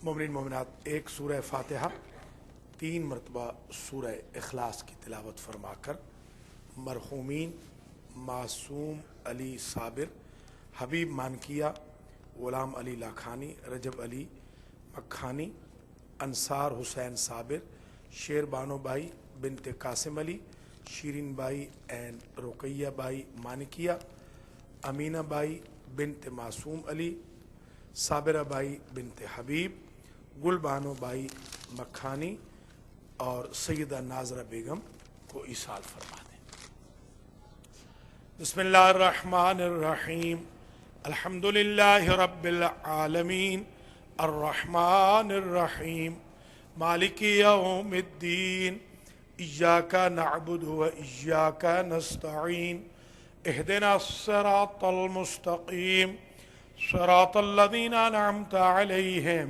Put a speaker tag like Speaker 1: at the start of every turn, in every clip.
Speaker 1: مومنین مومنات، ایک سورہ فاتحہ 3 مرتبہ سورہ اخلاص کی تلاوت فرما کر مرحومین معصوم علی صابر، حبیب مانکیہ، غلام علی لاکھانی، رجب علی مکھانی، انصار حسین صابر، شیر بانو بائی بنت قاسم علی، شیرین بائی این رقیہ بائی مانکیہ، امینہ بائی بنت معصوم علی، صابرہ بائی بنت حبیب، گل بانو بائی مکھانی اور سیدہ ناظرہ بیگم کو ایصال فرما دیں۔ بسم اللہ الرحمن الرحیم، الحمدللہ رب العالمین، الرحمن الرحیم، مالک یوم الدین، ایاک نعبد و ایاک نستعین، اہدنا الصراط المستقیم، صراط الذین انعمت علیہم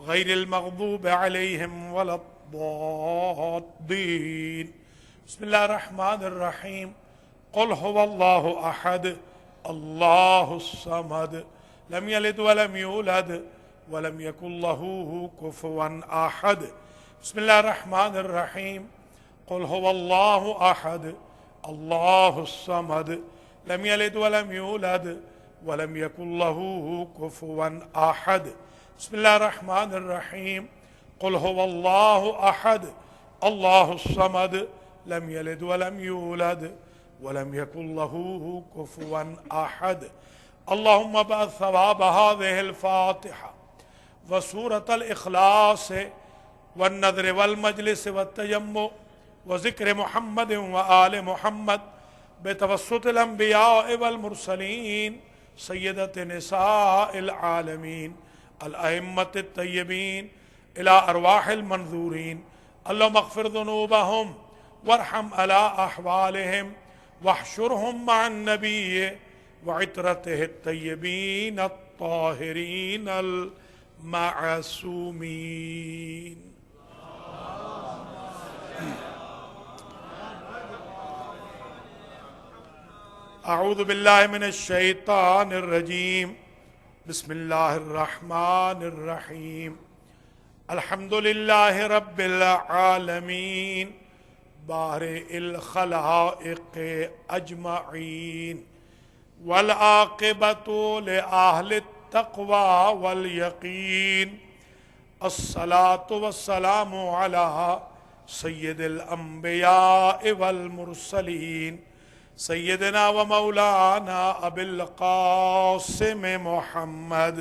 Speaker 1: غیر المغضوب علیہم ولا الضالین۔ بسم اللہ الرحمن الرحیم، قل هو اللہ احد اللہ الصمد لم یلد ولم یولد ولم یکن له کفوا احد۔ بسم اللہ الرحمن الرحیم، قل هو اللہ احد اللہ الصمد لم یلد ولم یولد ولم یکن له کفوا احد۔ بسم اللہ الرحمن الرحیم، قل هو اللہ احد اللہ الصمد لم یلد ولم یولد ولم یکن له کفوا احد۔ اللہم ابعث ثواب هذه الفاتحة وسورة الإخلاص والنذر والمجلس والتجمع وذكر محمد وآل محمد بتوسط الأنبياء والمرسلين سيدة نساء العالمين الأئمة الطيبين إلى أرواح المنذورين، اللهم اغفر ذنوبهم وارحم على أحوالهم واحشرهم مع النبي وعترته الطيبين الطاهرين المعصومين۔ اعوذ باللہ من الشیطان الرجیم، بسم اللہ الرحمن الرحیم، الحمدللہ رب العالمین بارئ الخلائق اجمعین والعاقبۃ لأہل التقوی والیقین، الصلاۃ والسلام علی سید الانبیاء والمرسلین سیدنا و مولانا ابی القاسم محمد۔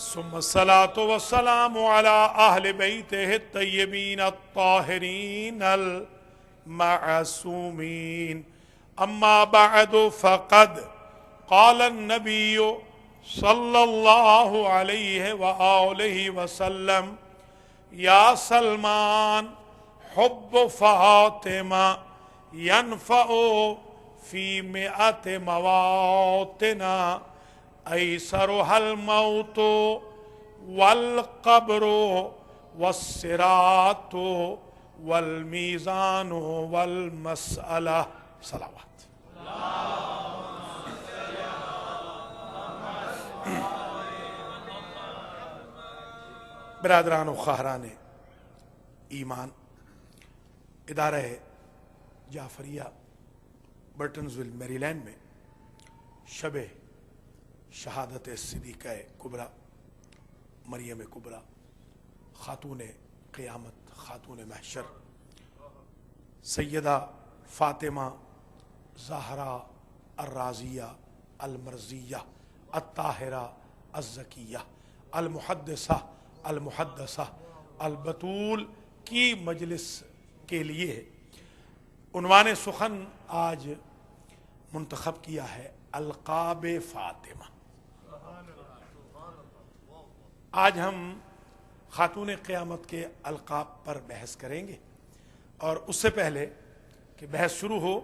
Speaker 1: ثم الصلاة والسلام على أهل بيته الطيبين الطاهرين المعصومين، أما بعد فقد قال النبي صلى الله عليه وآله وسلم: يا سلمان حب فاطمة ينفع في 100 مواطن أيسرها الموت والقبر والصراط والميزان والمسألة۔ صلوات۔ برادران و خواہران ایمان، ادارہ جعفریہ برٹنزول میری لینڈ میں شب شہادت صدیقہ کبریٰ مریم کبریٰ، خاتون قیامت، خاتون محشر، سیدہ فاطمہ زہرا الرازیہ المرضیہ الطاہرہ الزکیہ المحدثہ البتول کی مجلس کے لیے عنوان سخن آج منتخب کیا ہے القاب فاطمہ۔ آج ہم خاتون قیامت کے القاب پر بحث کریں گے، اور اس سے پہلے کہ بحث شروع ہو،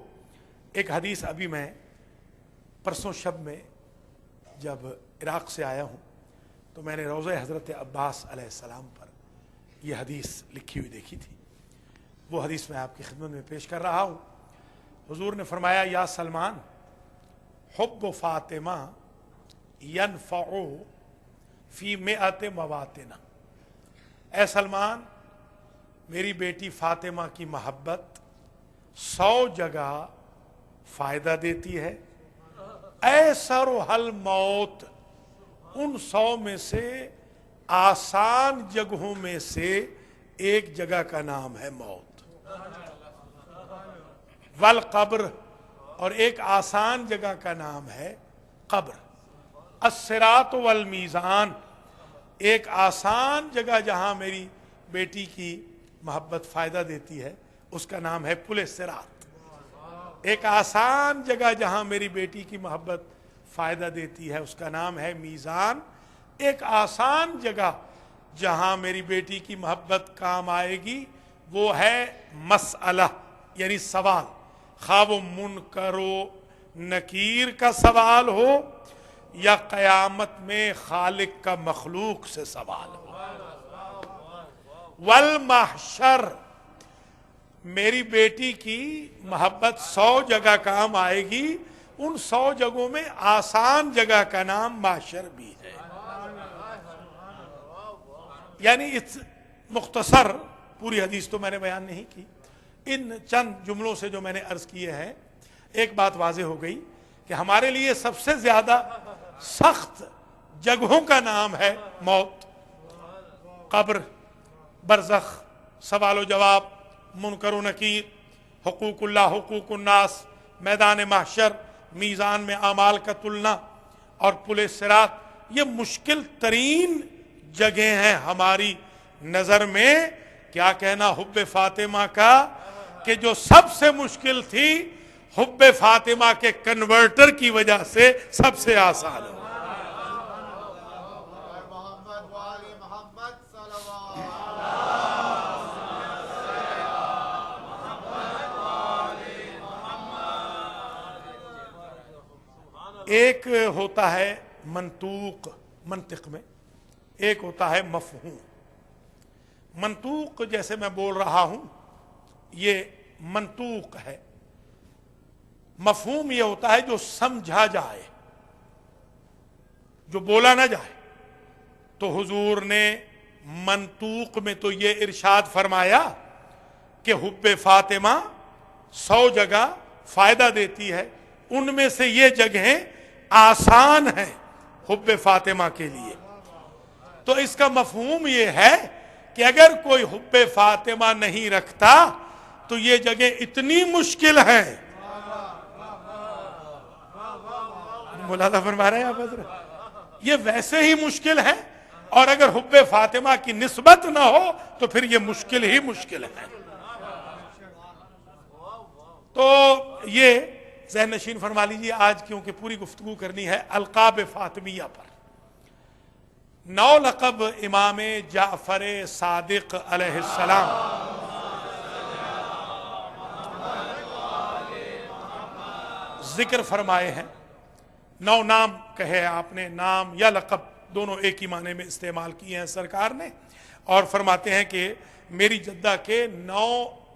Speaker 1: ایک حدیث ابھی میں پرسوں شب میں جب عراق سے آیا ہوں تو میں نے روضہ حضرت عباس علیہ السلام پر یہ حدیث لکھی ہوئی دیکھی تھی۔ وہ حدیث میں آپ کی خدمت میں پیش کر رہا ہوں۔ حضور نے فرمایا: یا سلمان حب فاطمہ ینفع فی مئات مواطن، اے سلمان میری بیٹی فاطمہ کی محبت 100 جگہ فائدہ دیتی ہے، ایسرحل موت، ان 100 میں سے آسان جگہوں میں سے ایک جگہ کا نام ہے موت، والقبر، اور ایک آسان جگہ کا نام ہے قبر، الصراط والمیزان، ایک آسان جگہ جہاں میری بیٹی کی محبت فائدہ دیتی ہے اس کا نام ہے پل صراط، ایک آسان جگہ جہاں میری بیٹی کی محبت فائدہ دیتی ہے اس کا نام ہے میزان، ایک آسان جگہ جہاں میری بیٹی کی محبت کام آئے گی وہ ہے مسئلہ، یعنی سوال، خواہ وہ منکر و نکیر کا سوال ہو یا قیامت میں خالق کا مخلوق سے سوال ہو، والمحشر، میری بیٹی کی محبت 100 جگہ کام آئے گی، ان 100 جگہوں میں آسان جگہ کا نام محشر بھی ہے، یعنی اس مختصر پوری حدیث تو میں نے بیان نہیں کی، ان چند جملوں سے جو میں نے عرض کیے ہیں ایک بات واضح ہو گئی کہ ہمارے لیے سب سے زیادہ سخت جگہوں کا نام ہے موت، قبر، برزخ، سوال و جواب، منکر و نکیر، حقوق اللہ، حقوق الناس، میدان محشر، میزان میں اعمال کا تلنا، اور پل صراط، یہ مشکل ترین جگہیں ہیں ہماری نظر میں۔ کیا کہنا حب فاطمہ کا کہ جو سب سے مشکل تھی حب فاطمہ کے کنورٹر کی وجہ سے سب سے آسان ہو۔ ایک ہوتا ہے منطوق، منطق میں، ایک ہوتا ہے مفہوم۔ منطوق جیسے میں بول رہا ہوں یہ منطوق ہے، مفہوم یہ ہوتا ہے جو سمجھا جائے، جو بولا نہ جائے۔ تو حضور نے منطوق میں تو یہ ارشاد فرمایا کہ حب فاطمہ 100 جگہ فائدہ دیتی ہے، ان میں سے یہ جگہیں آسان ہیں حب فاطمہ کے لیے۔ تو اس کا مفہوم یہ ہے کہ اگر کوئی حب فاطمہ نہیں رکھتا تو یہ جگہ اتنی مشکل ہے، ملاحظہ فرما رہے ہیں آپ حضرت، یہ ویسے ہی مشکل ہے، اور اگر حب فاطمہ کی نسبت نہ ہو تو پھر یہ مشکل ہی مشکل ہے۔ تو یہ ذہن نشین فرما لیجیے، آج کیونکہ پوری گفتگو کرنی ہے القاب فاطمیہ پر۔ 9 لقب امام جعفر صادق علیہ السلام ذکر فرمائے ہیں، 9 نام کہے آپ نے، نام یا لقب دونوں ایک ہی معنی میں استعمال کیے ہیں سرکار نے، اور فرماتے ہیں کہ میری جدہ کے 9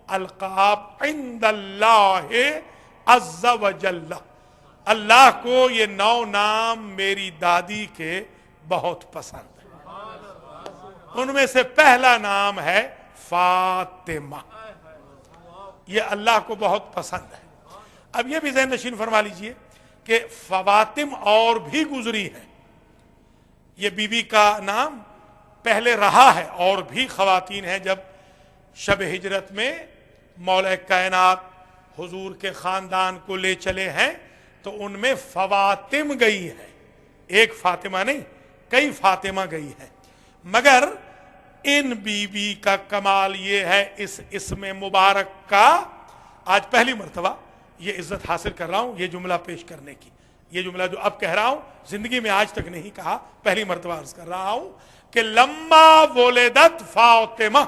Speaker 1: القاب عند اللہ عز و جل، اللہ کو یہ 9 نام میری دادی کے بہت پسند ہے۔ ان میں سے پہلا نام ہے فاطمہ، یہ اللہ کو بہت پسند ہے۔ اب یہ بھی ذہن نشین فرما لیجئے کہ فواطم اور بھی گزری ہیں، یہ بی بی کا نام پہلے رہا ہے، اور بھی خواتین ہیں جب شب ہجرت میں مولا کائنات حضور کے خاندان کو لے چلے ہیں تو ان میں فواطم گئی ہیں، ایک فاطمہ نہیں کئی فاطمہ گئی ہیں، مگر ان بی بی کا کمال یہ ہے اس اسم مبارک کا، آج پہلی مرتبہ یہ عزت حاصل کر رہا ہوں یہ جملہ پیش کرنے کی، یہ جملہ جو اب کہہ رہا ہوں زندگی میں آج تک نہیں کہا، پہلی مرتبہ عرض کر رہا ہوں کہ لما ولدت فاطمہ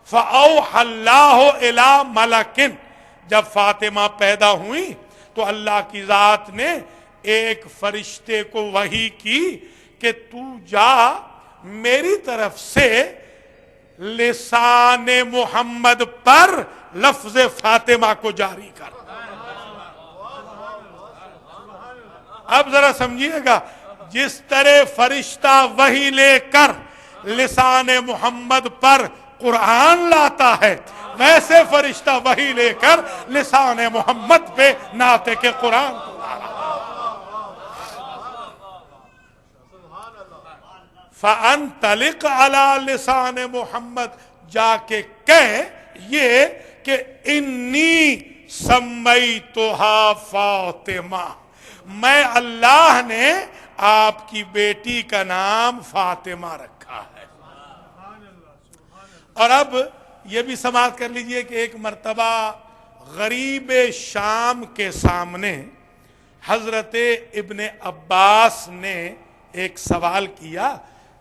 Speaker 1: فاوحى اللہ الی ملک، جب فاطمہ پیدا ہوئی تو اللہ کی ذات نے ایک فرشتے کو وحی کی کہ تو جا میری طرف سے لسان محمد پر لفظ فاطمہ کو جاری کر۔ اب ذرا سمجھیے گا، جس طرح فرشتہ وحی لے کر لسان محمد پر قرآن لاتا ہے، ویسے فرشتہ وحی لے کر لسان محمد پہ نعت کے قرآن کو لا رہا ہے۔ فَأَنْطَلِقْ عَلَى لِسَانِ محمد، جا کے کہہ یہ کہ انی سمیتھا فاطمہ، میں اللہ نے آپ کی بیٹی کا نام فاطمہ رکھا ہے۔ اور اب یہ بھی سماعت کر لیجئے کہ ایک مرتبہ غریب شام کے سامنے حضرت ابن عباس نے ایک سوال کیا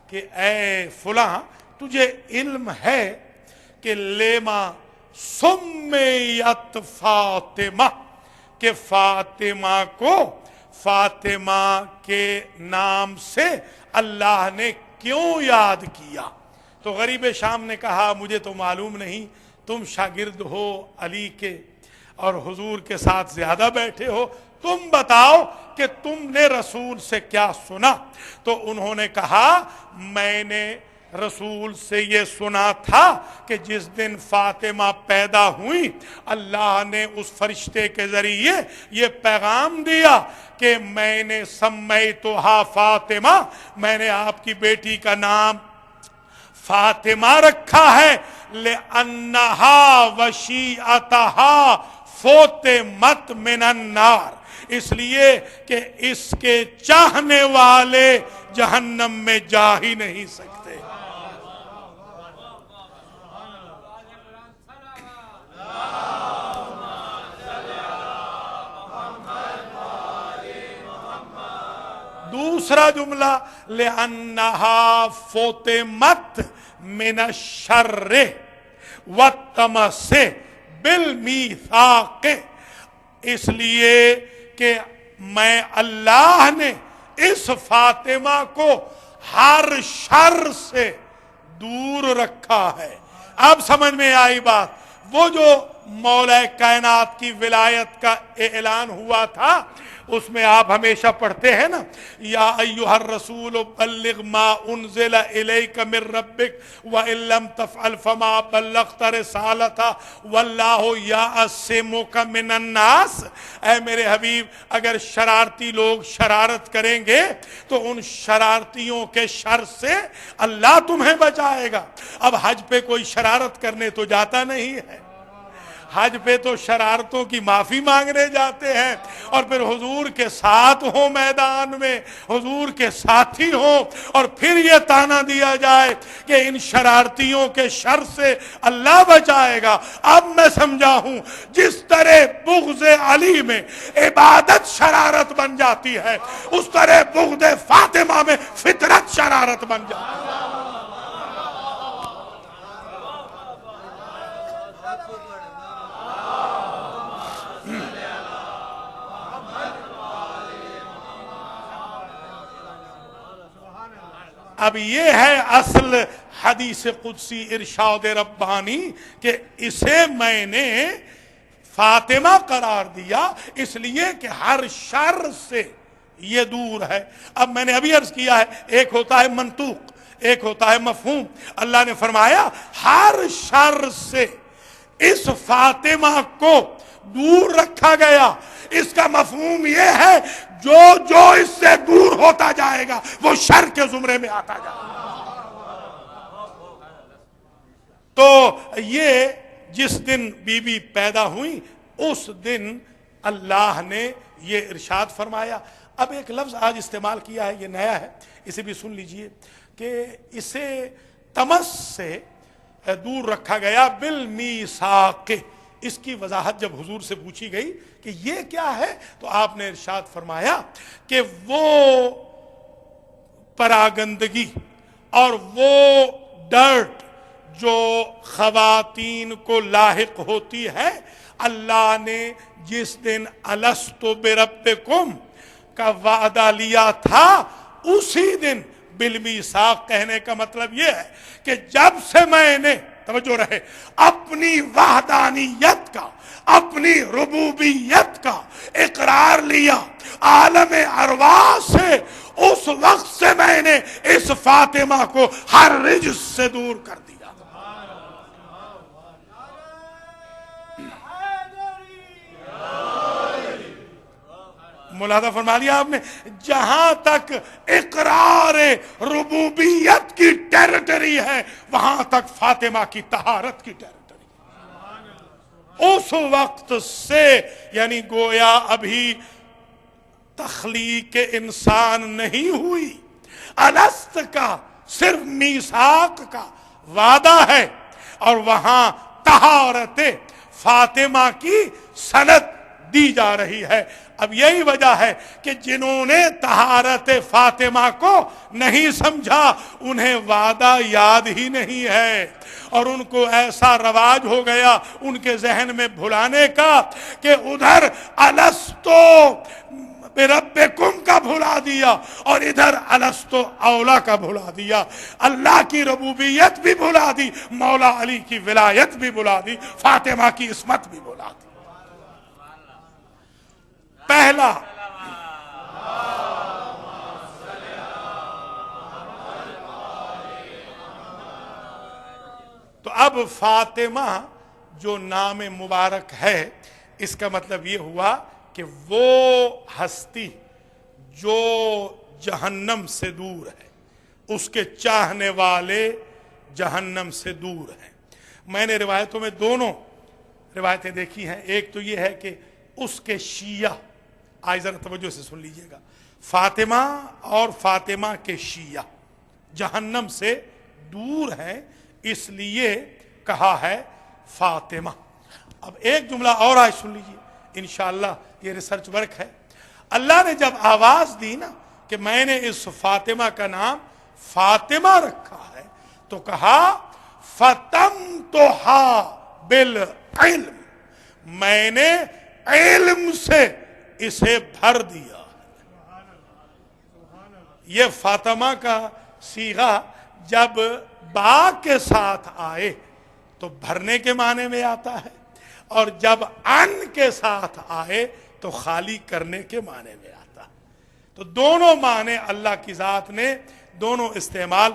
Speaker 1: کہ اے فلاں، تجھے علم ہے کہ لیما سمیت فاطمہ، کہ فاطمہ کو فاطمہ کے نام سے اللہ نے کیوں یاد کیا؟ تو غریب شام نے کہا مجھے تو معلوم نہیں، تم شاگرد ہو علی کے اور حضور کے ساتھ زیادہ بیٹھے ہو، تم بتاؤ کہ تم نے رسول سے کیا سنا؟ تو انہوں نے کہا میں نے رسول سے یہ سنا تھا کہ جس دن فاطمہ پیدا ہوئی اللہ نے اس فرشتے کے ذریعے یہ پیغام دیا کہ میں نے سمیتھا فاطمہ، میں نے آپ کی بیٹی کا نام فاطمہ رکھا ہے، لِأَنَّهَا وَشِيعَتَهَا فُوتِمَتْ مِنَ النَّارِ، اس لیے کہ اس کے چاہنے والے جہنم میں جا ہی نہیں سکتے۔ دوسرا جملہ لِأَنَّهَا فُوتِمَتْ مِنَ الشَّرِّ وَالتَّمَسِ بِالْمِيثَاقِ، اس لیے کہ میں اللہ نے اس فاطمہ کو ہر شر سے دور رکھا ہے۔ اب سمجھ میں آئی بات، وہ جو مولا کائنات کی ولایت کا اعلان ہوا تھا اس میں آپ ہمیشہ پڑھتے ہیں نا، یا ایھا الرسول بلغ ما انزل الیک من ربک وان لم تفعل فما بلغت رسالتہ واللہ یعصمک من الناس، اے میرے حبیب اگر شرارتی لوگ شرارت کریں گے تو ان شرارتیوں کے شر سے اللہ تمہیں بچائے گا۔ اب حج پہ کوئی شرارت کرنے تو جاتا نہیں ہے، حج پہ تو شرارتوں کی معافی مانگنے جاتے ہیں، اور پھر حضور کے ساتھ ہوں میدان میں، حضور کے ساتھی ہوں، اور پھر یہ تانا دیا جائے کہ ان شرارتیوں کے شر سے اللہ بچائے گا۔ اب میں سمجھا ہوں جس طرح بغض علی میں عبادت شرارت بن جاتی ہے، اس طرح بغض فاطمہ میں فطرت شرارت بن جاتی ہے۔ اب یہ ہے اصل حدیث قدسی ارشاد ربانی کہ اسے میں نے فاطمہ قرار دیا اس لیے کہ ہر شر سے یہ دور ہے۔ اب میں نے ابھی عرض کیا ہے ایک ہوتا ہے منطوق، ایک ہوتا ہے مفہوم۔ اللہ نے فرمایا ہر شر سے اس فاطمہ کو دور رکھا گیا، اس کا مفہوم یہ ہے جو جو اس سے دور ہوتا جائے گا وہ شر کے زمرے میں آتا جائے گا۔ تو یہ جس دن بی بی پیدا ہوئی اس دن اللہ نے یہ ارشاد فرمایا۔ اب ایک لفظ آج استعمال کیا ہے، یہ نیا ہے، اسے بھی سن لیجئے کہ اسے تمس سے دور رکھا گیا بالمیثاق۔ اس کی وضاحت جب حضور سے پوچھی گئی کہ یہ کیا ہے تو آپ نے ارشاد فرمایا کہ وہ پراگندگی اور وہ ڈرٹ جو خواتین کو لاحق ہوتی ہے، اللہ نے جس دن الست بربکم کا وعدہ لیا تھا اسی دن بالمیثاق کہنے کا مطلب یہ ہے کہ جب سے میں نے توجہ رہے اپنی وحدانیت کا، اپنی ربوبیت کا اقرار لیا عالم ارواح سے، اس وقت سے میں نے اس فاطمہ کو ہر رجس سے دور کر دیا۔ ملاحظہ فرما لیا آپ نے، جہاں تک اقرار ربوبیت کی ٹیریٹری ہے وہاں تک فاطمہ کی طہارت کی ٹیریٹری۔ اس وقت سے یعنی گویا ابھی تخلیق انسان نہیں ہوئی، الست کا صرف میثاق کا وعدہ ہے، اور وہاں طہارت فاطمہ کی سند دی جا رہی ہے۔ اب یہی وجہ ہے کہ جنہوں نے طہارت فاطمہ کو نہیں سمجھا انہیں وعدہ یاد ہی نہیں ہے، اور ان کو ایسا رواج ہو گیا ان کے ذہن میں بھلانے کا کہ ادھر الستو بربکم کا بھلا دیا اور ادھر الستو اولا کا بھلا دیا، اللہ کی ربوبیت بھی بھلا دی، مولا علی کی ولایت بھی بھلا دی، فاطمہ کی عصمت بھی بھلا دی۔ پہلا تو اب فاطمہ جو نام مبارک ہے، اس کا مطلب یہ ہوا کہ وہ ہستی جو جہنم سے دور ہے، اس کے چاہنے والے جہنم سے دور ہیں۔ میں نے روایتوں میں دونوں روایتیں دیکھی ہیں، ایک تو یہ ہے کہ اس کے شیعہ، آئے ذرا توجہ سے سن لیجئے گا، فاطمہ اور فاطمہ کے شیعہ جہنم سے دور ہیں، اس لیے کہا ہے فاطمہ۔ اب ایک جملہ اور آج سن لیجئے، انشاءاللہ یہ ریسرچ ورک ہے۔ اللہ نے جب آواز دی نا کہ میں نے اس فاطمہ کا نام فاطمہ رکھا ہے، تو کہا فَتَمْتُحَا بِالْعِلْمِ، میں نے علم سے اسے بھر دیا۔ یہ فاطمہ کا صیغہ جب با کے ساتھ آئے تو بھرنے کے معنی میں آتا ہے، اور جب ان کے ساتھ آئے تو خالی کرنے کے معنی میں آتا ہے۔ تو دونوں معنی اللہ کی ذات نے دونوں استعمال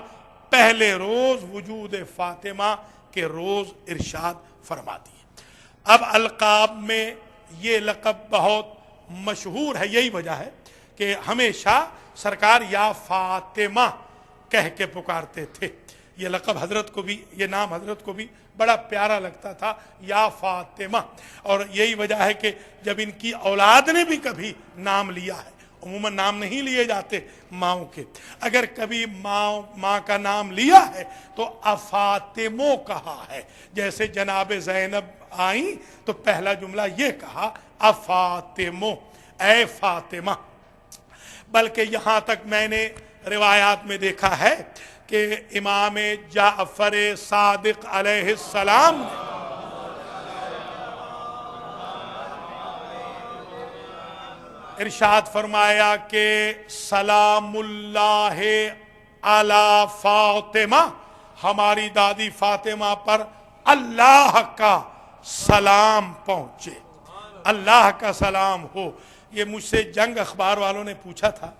Speaker 1: پہلے روز وجود فاطمہ کے روز ارشاد فرما دیے۔ اب القاب میں یہ لقب بہت مشہور ہے، یہی وجہ ہے کہ ہمیشہ سرکار یا فاطمہ کہہ کے پکارتے تھے۔ یہ لقب حضرت کو بھی، یہ نام حضرت کو بھی بڑا پیارا لگتا تھا، یا فاطمہ۔ اور یہی وجہ ہے کہ جب ان کی اولاد نے بھی کبھی نام لیا ہے، عموماً نام نہیں لیے جاتے ماؤں کے، اگر کبھی ماں کا نام لیا ہے تو افاطمو کہا ہے۔ جیسے جناب زینب آئیں تو پہلا جملہ یہ کہا افاطمو، اے فاطمہ۔ بلکہ یہاں تک میں نے روایات میں دیکھا ہے کہ امام جعفر صادق علیہ السلام نے ارشاد فرمایا کہ سلام اللہ علی فاطمہ، ہماری دادی فاطمہ پر اللہ کا سلام پہنچے، اللہ کا سلام ہو۔ یہ مجھ سے جنگ اخبار والوں نے پوچھا تھا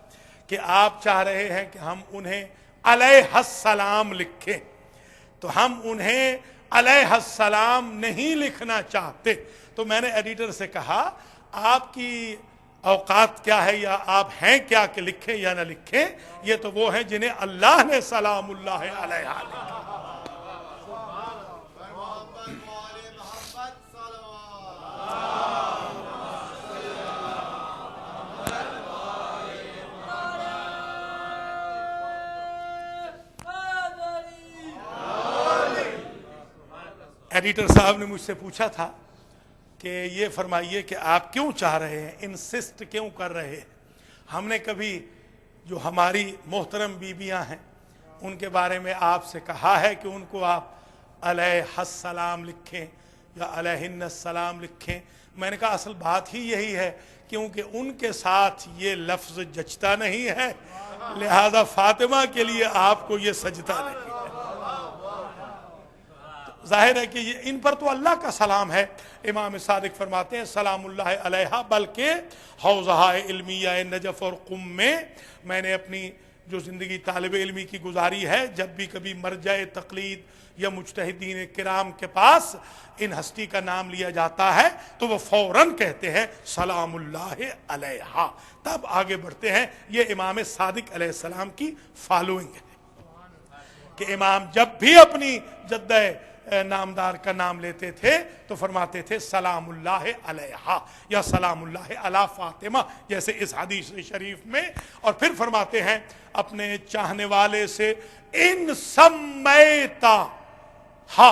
Speaker 1: کہ آپ چاہ رہے ہیں کہ ہم انہیں علیہ السلام لکھیں، تو ہم انہیں علیہ السلام نہیں لکھنا چاہتے۔ تو میں نے ایڈیٹر سے کہا آپ کی اوقات کیا ہے، یا آپ ہیں کیا کہ لکھیں یا نہ لکھیں؟ یہ تو وہ ہیں جنہیں اللہ نے سلام اللہ علیہ لکھا۔ ایڈیٹر صاحب نے مجھ سے پوچھا تھا کہ یہ فرمائیے کہ آپ کیوں چاہ رہے ہیں، انسسٹ کیوں کر رہے ہیں؟ ہم نے کبھی جو ہماری محترم بیویاں ہیں ان کے بارے میں آپ سے کہا ہے کہ ان کو آپ علیہ السلام لکھیں یا علیہن السلام لکھیں؟ میں نے کہا اصل بات ہی یہی ہے، کیونکہ ان کے ساتھ یہ لفظ جچتا نہیں ہے، لہذا فاطمہ کے لیے آپ کو یہ سجتا نہیں ہے۔ ظاہر ہے کہ ان پر تو اللہ کا سلام ہے۔ امام صادق فرماتے ہیں سلام اللہ علیہا، بلکہ حوضہ علمیہ نجف اور قم میں میں نے اپنی جو زندگی طالب علمی کی گزاری ہے، جب بھی کبھی مرجع تقلید یا مجتہدین کرام کے پاس ان ہستی کا نام لیا جاتا ہے تو وہ فوراً کہتے ہیں سلام اللہ علیہا، تب آگے بڑھتے ہیں۔ یہ امام صادق علیہ السلام کی فالوئنگ ہے کہ امام جب بھی اپنی جدہ نامدار کا نام لیتے تھے تو فرماتے تھے سلام اللہ علیہا یا سلام اللہ علی فاطمہ، جیسے اس حدیث شریف میں۔ اور پھر فرماتے ہیں اپنے چاہنے والے سے ان سمیتا ہا،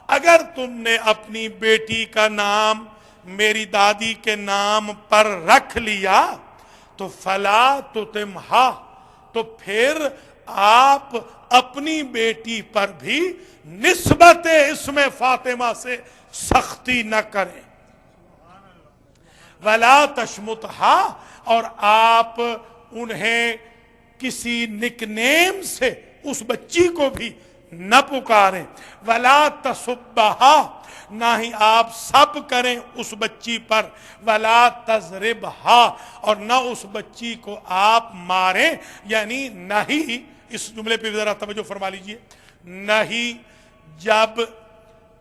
Speaker 1: اگر تم نے اپنی بیٹی کا نام میری دادی کے نام پر رکھ لیا تو فلا تتمہا، تو پھر آپ اپنی بیٹی پر بھی نسبت اسم فاطمہ سے سختی نہ کریں، ولا تشمتہا، اور آپ انہیں کسی نک نیم سے اس بچی کو بھی نہ پکاریں، ولا تسبہا، نہ ہی آپ سب کریں اس بچی پر، ولا تضربہا، اور نہ اس بچی کو آپ ماریں، یعنی نہ ہی، اس جملے پہ ذرا توجہ فرما لیجئے، نہ ہی جب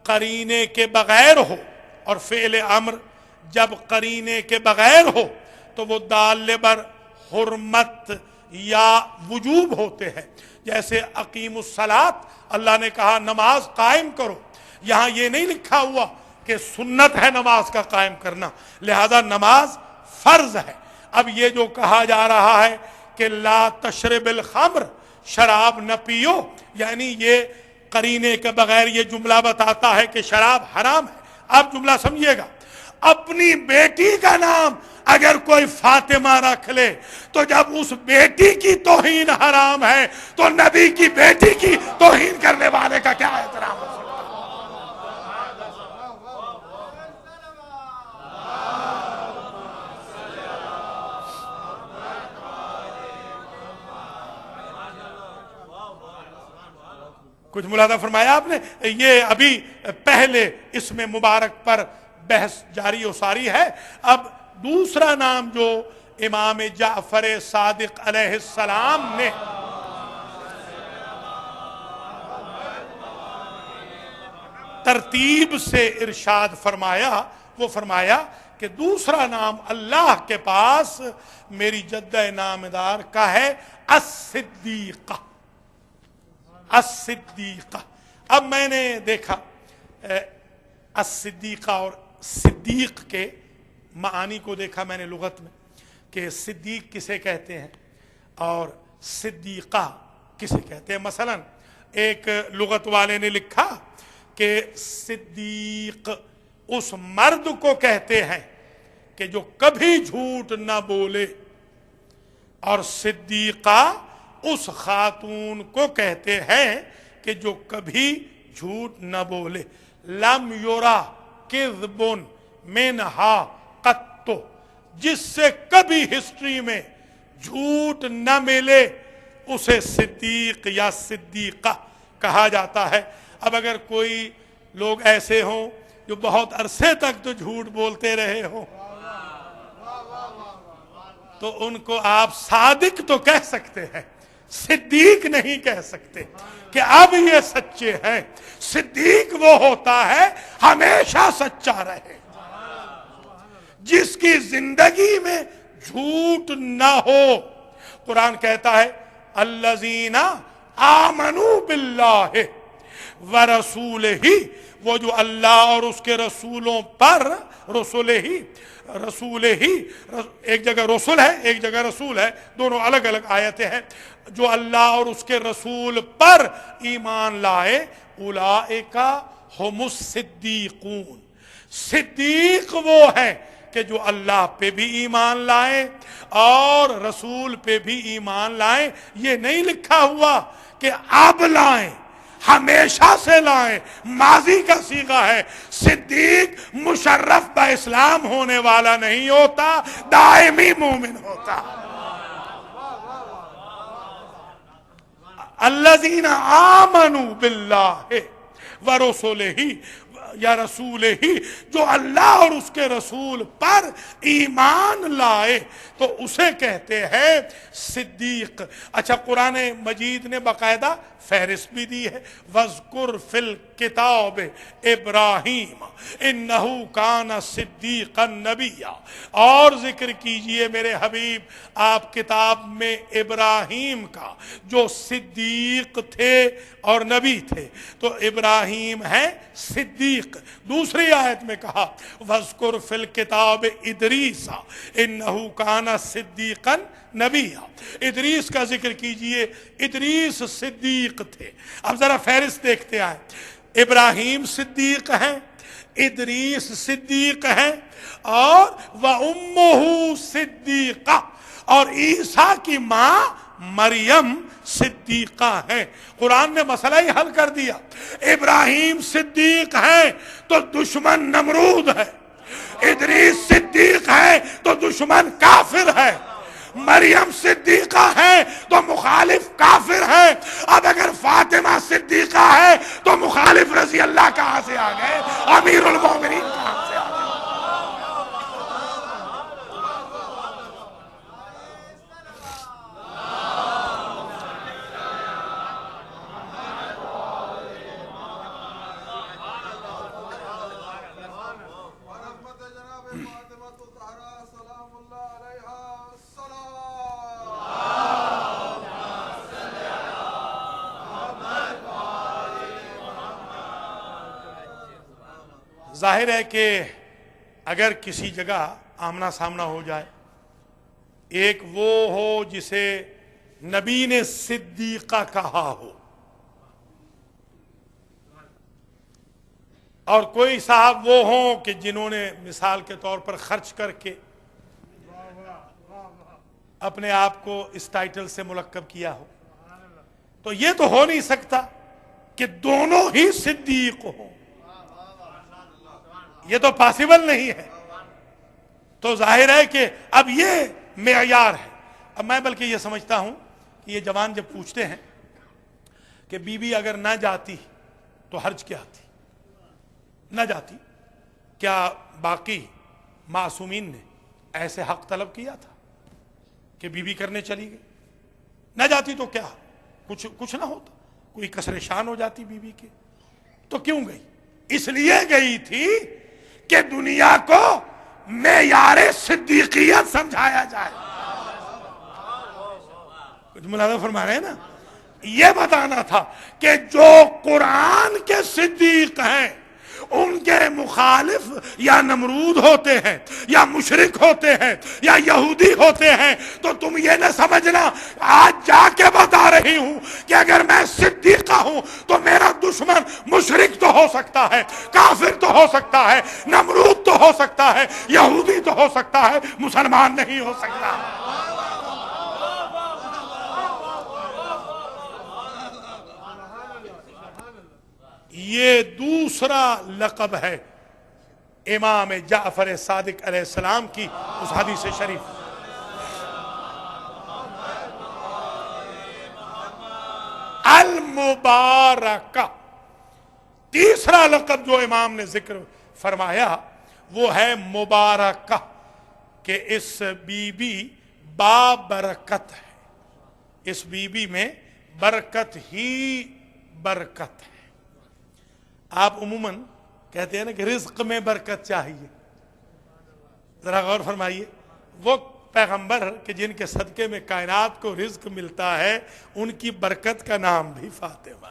Speaker 1: قرینے کے بغیر ہو، اور فعل امر جب قرینے کے بغیر ہو تو وہ دال بر حرمت یا وجوب ہوتے ہیں، جیسے اقیم الصلاۃ، اللہ نے کہا نماز قائم کرو، یہاں یہ نہیں لکھا ہوا کہ سنت ہے نماز کا قائم کرنا، لہذا نماز فرض ہے۔ اب یہ جو کہا جا رہا ہے کہ لا تشرب الخمر، شراب نہ پیو، یعنی یہ قرینے کے بغیر یہ جملہ بتاتا ہے کہ شراب حرام ہے۔ اب جملہ سمجھیے گا، اپنی بیٹی کا نام اگر کوئی فاطمہ رکھ لے تو جب اس بیٹی کی توہین حرام ہے تو نبی کی بیٹی کی توہین کرنے والے کا کیا احترام ہو سکتا ہے؟ کچھ ملاحظہ فرمایا آپ نے؟ یہ ابھی پہلے اس میں مبارک پر بحث جاری و ساری ہے۔ اب دوسرا نام جو امام جعفر صادق علیہ السلام نے ترتیب سے ارشاد فرمایا، وہ فرمایا کہ دوسرا نام اللہ کے پاس میری جدہ نامدار کا ہے الصدیقہ، الصدیقہ۔ اب میں نے دیکھا الصدیقہ اور صدیق کے معانی کو دیکھا میں نے لغت میں کہ صدیق کسے کہتے ہیں اور صدیقہ کسے کہتے ہیں۔ مثلا ایک لغت والے نے لکھا کہ صدیق اس مرد کو کہتے ہیں کہ جو کبھی جھوٹ نہ بولے، اور صدیقہ اس خاتون کو کہتے ہیں کہ جو کبھی جھوٹ نہ بولے۔ لم یرا کذب منہا قط، جس سے کبھی ہسٹری میں جھوٹ نہ ملے اسے صدیق یا صدیقہ کہا جاتا ہے۔ اب اگر کوئی لوگ ایسے ہوں جو بہت عرصے تک تو جھوٹ بولتے رہے ہوں تو ان کو آپ صادق تو کہہ سکتے ہیں، صدیق نہیں کہہ سکتے کہ اب یہ سچے ہیں۔ صدیق وہ ہوتا ہے ہمیشہ سچا رہے، جس کی زندگی میں جھوٹ نہ ہو۔ قرآن کہتا ہے الذین آمنوا باللہ ورسولہ، وہ جو اللہ اور اس کے رسولوں پر، رسول ہی ایک جگہ رسول ہے ایک جگہ رسول ہے، دونوں الگ الگ آیتیں ہیں، جو اللہ اور اس کے رسول پر ایمان لائے اولئک ہم الصدیقون، صدیق وہ ہے کہ جو اللہ پہ بھی ایمان لائے اور رسول پہ بھی ایمان لائیں۔ یہ نہیں لکھا ہوا کہ اب لائیں، ہمیشہ سے لائیں، ماضی کا صیغہ ہے۔ صدیق مشرف با اسلام ہونے والا نہیں ہوتا، دائمی مومن ہوتا۔ الذین آمنوا باللہ ورسلہ، یا رسول ہی، جو اللہ اور اس کے رسول پر ایمان لائے تو اسے کہتے ہیں صدیق۔ اچھا، قرآن مجید نے باقاعدہ فہرست بھی دی ہے، وَاذْكُرْ فِي الْكِتَابِ ابراہیم اِنَّهُ كَانَ صِدِّيقًا نَبِيًّا، اور ذکر کیجئے میرے حبیب آپ کتاب میں ابراہیم کا جو صدیق تھے اور نبی تھے۔ تو ابراہیم ہے صدیق۔ دوسری آیت میں کہا وَاذْكُرْ فِي الْكِتَابِ ادریس اِنَّهُ كَانَ صِدِّيقًا نبیًّا، ادریس کا ذکر کیجئے، ادریس صدیق تھے۔ اب ذرا فہرست دیکھتے آئے، ابراہیم صدیق ہیں، ادریس صدیق ہیں، اور وَأُمُّهُ صدیقہ، اور عیسیٰ کی ماں مریم صدیقہ ہے۔ قرآن نے مسئلہ ہی حل کر دیا۔ ابراہیم صدیق ہے تو دشمن نمرود ہے، ادریس صدیق ہے تو دشمن کافر ہے، مریم صدیقہ ہے تو مخالف کافر ہے۔ اب اگر فاطمہ صدیقہ ہے تو مخالف رضی اللہ کہاں سے آ گئے، امیر المومنین کہاں سے آ گئے؟ ظاہر ہے کہ اگر کسی جگہ آمنا سامنا ہو جائے، ایک وہ ہو جسے نبی نے صدیقہ کہا ہو، اور کوئی صاحب وہ ہوں کہ جنہوں نے مثال کے طور پر خرچ کر کے اپنے آپ کو اس ٹائٹل سے ملقب کیا ہو، تو یہ تو ہو نہیں سکتا کہ دونوں ہی صدیق ہوں، یہ تو پاسبل نہیں ہے۔ تو ظاہر ہے کہ اب یہ معیار ہے۔ اب میں بلکہ یہ سمجھتا ہوں کہ یہ جوان جب پوچھتے ہیں کہ بی بی اگر نہ جاتی تو حرج کیا تھی، نہ جاتی، کیا باقی معصومین نے ایسے حق طلب کیا تھا کہ بی بی کرنے چلی گئی؟ نہ جاتی تو کیا کچھ نہ ہوتا، کوئی کسر شان ہو جاتی بی بی کے؟ تو کیوں گئی؟ اس لیے گئی تھی کہ دنیا کو معیار صدیقیت سمجھایا جائے۔ کچھ ملاحظہ فرما رہے ہیں نا؟ یہ بتانا تھا کہ جو قرآن کے صدیق ہیں ان کے مخالف یا نمرود ہوتے ہیں یا مشرک ہوتے ہیں یا یہودی ہوتے ہیں، تو تم یہ نہ سمجھنا آج جا کے بتا رہی ہوں کہ اگر میں صدیقہ ہوں تو میرا دشمن مشرک تو ہو سکتا ہے، کافر تو ہو سکتا ہے، نمرود تو ہو سکتا ہے، یہودی تو ہو سکتا ہے، مسلمان نہیں ہو سکتا۔ یہ دوسرا لقب ہے امام جعفر صادق علیہ السلام کی اس حدیث شریف۔ المبارکہ، تیسرا لقب جو امام نے ذکر فرمایا وہ ہے مبارکہ، کہ اس بی بی بابرکت ہے، اس بی بی میں برکت ہی برکت ہے۔ آپ عموماً کہتے ہیں نا کہ رزق میں برکت چاہیے، ذرا غور فرمائیے، وہ پیغمبر کہ جن کے صدقے میں کائنات کو رزق ملتا ہے ان کی برکت کا نام بھی فاطمہ۔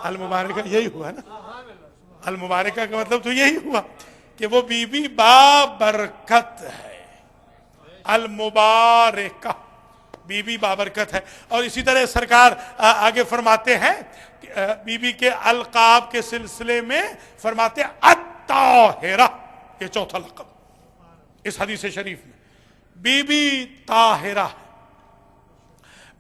Speaker 1: المبارکہ یہی ہوا نا، المبارکہ کا مطلب تو یہی ہوا کہ وہ بی بی بابرکت ہے، المبارکہ، بی بی بابرکت ہے۔ اور اسی طرح سرکار آگے فرماتے ہیں بی بی کے القاب کے سلسلے میں فرماتے ہیں الطاہرہ، یہ چوتھا لقب اس حدیث شریف میں، بی بی طاہرہ،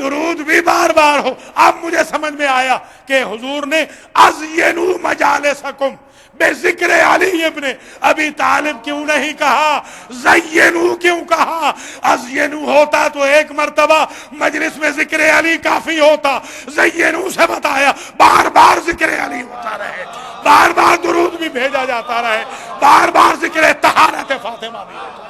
Speaker 1: درود بھی بار بار ہو. اب مجھے سمجھ میں آیا کہ حضور نے ازینوا مجالسکم بے ذکر علی ابن ابی طالب کیوں نہیں کہا, زینو کیوں کہا؟ ازینو ہوتا تو ایک مرتبہ مجلس میں ذکر علی کافی ہوتا, زینو سے بتایا بار بار ذکر علی ہوتا رہے, بار بار درود بھی بھیجا جاتا رہے, بار بار ذکر طہارت فاطمہ بھی ہوتا.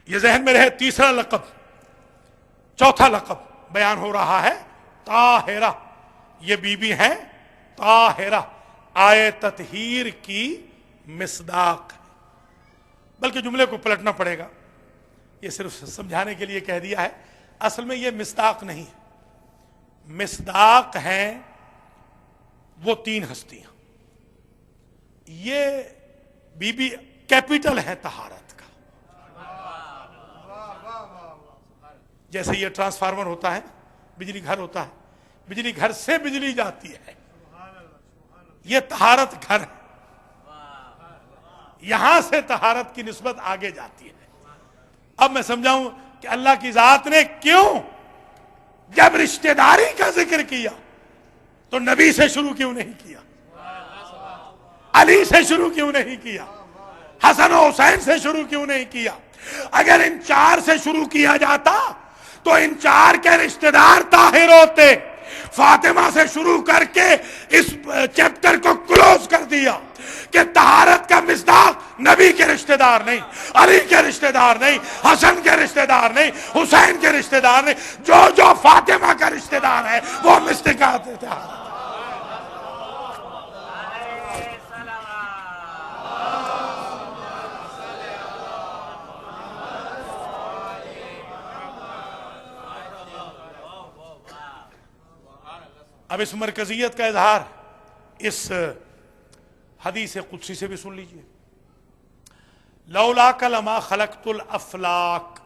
Speaker 1: یہ ذہن میں رہے. تیسرا لقب, چوتھا لقب بیان ہو رہا ہے طاہرہ. یہ بی بی ہیں طاہرہ, آئے تطہیر کی مصداق. بلکہ جملے کو پلٹنا پڑے گا, یہ صرف سمجھانے کے لیے کہہ دیا ہے, اصل میں یہ مصداق نہیں ہے. مصداق ہیں وہ تین ہستیاں. یہ بی بی کیپٹل ہے طہارت کا. جیسے یہ ٹرانسفارمر ہوتا ہے, بجلی گھر ہوتا ہے, بجلی گھر سے بجلی جاتی ہے, یہ طہارت گھر ہے. یہاں سے طہارت کی نسبت آگے جاتی ہے. اب میں سمجھاؤں کہ اللہ کی ذات نے کیوں جب رشتہ داری کا ذکر کیا تو نبی سے شروع کیوں نہیں کیا, علی سے شروع کیوں نہیں کیا, حسن و حسین سے شروع کیوں نہیں کیا؟ اگر ان چار سے شروع کیا جاتا تو ان چار کے رشتہ دار طاہر ہوتے. فاطمہ سے شروع کر کے اس چیپٹر کو کلوز کر دیا کہ طہارت کا مصداق نبی کے رشتہ دار نہیں, علی کے رشتہ دار نہیں, حسن کے رشتہ دار نہیں, حسین کے رشتہ دار نہیں, جو فاطمہ کا رشتہ دار ہے وہ مصداق طہارت. اب اس مرکزیت کا اظہار اس حدیث قدسی سے بھی سن لیجئے. لولاک لما خلقت الافلاک,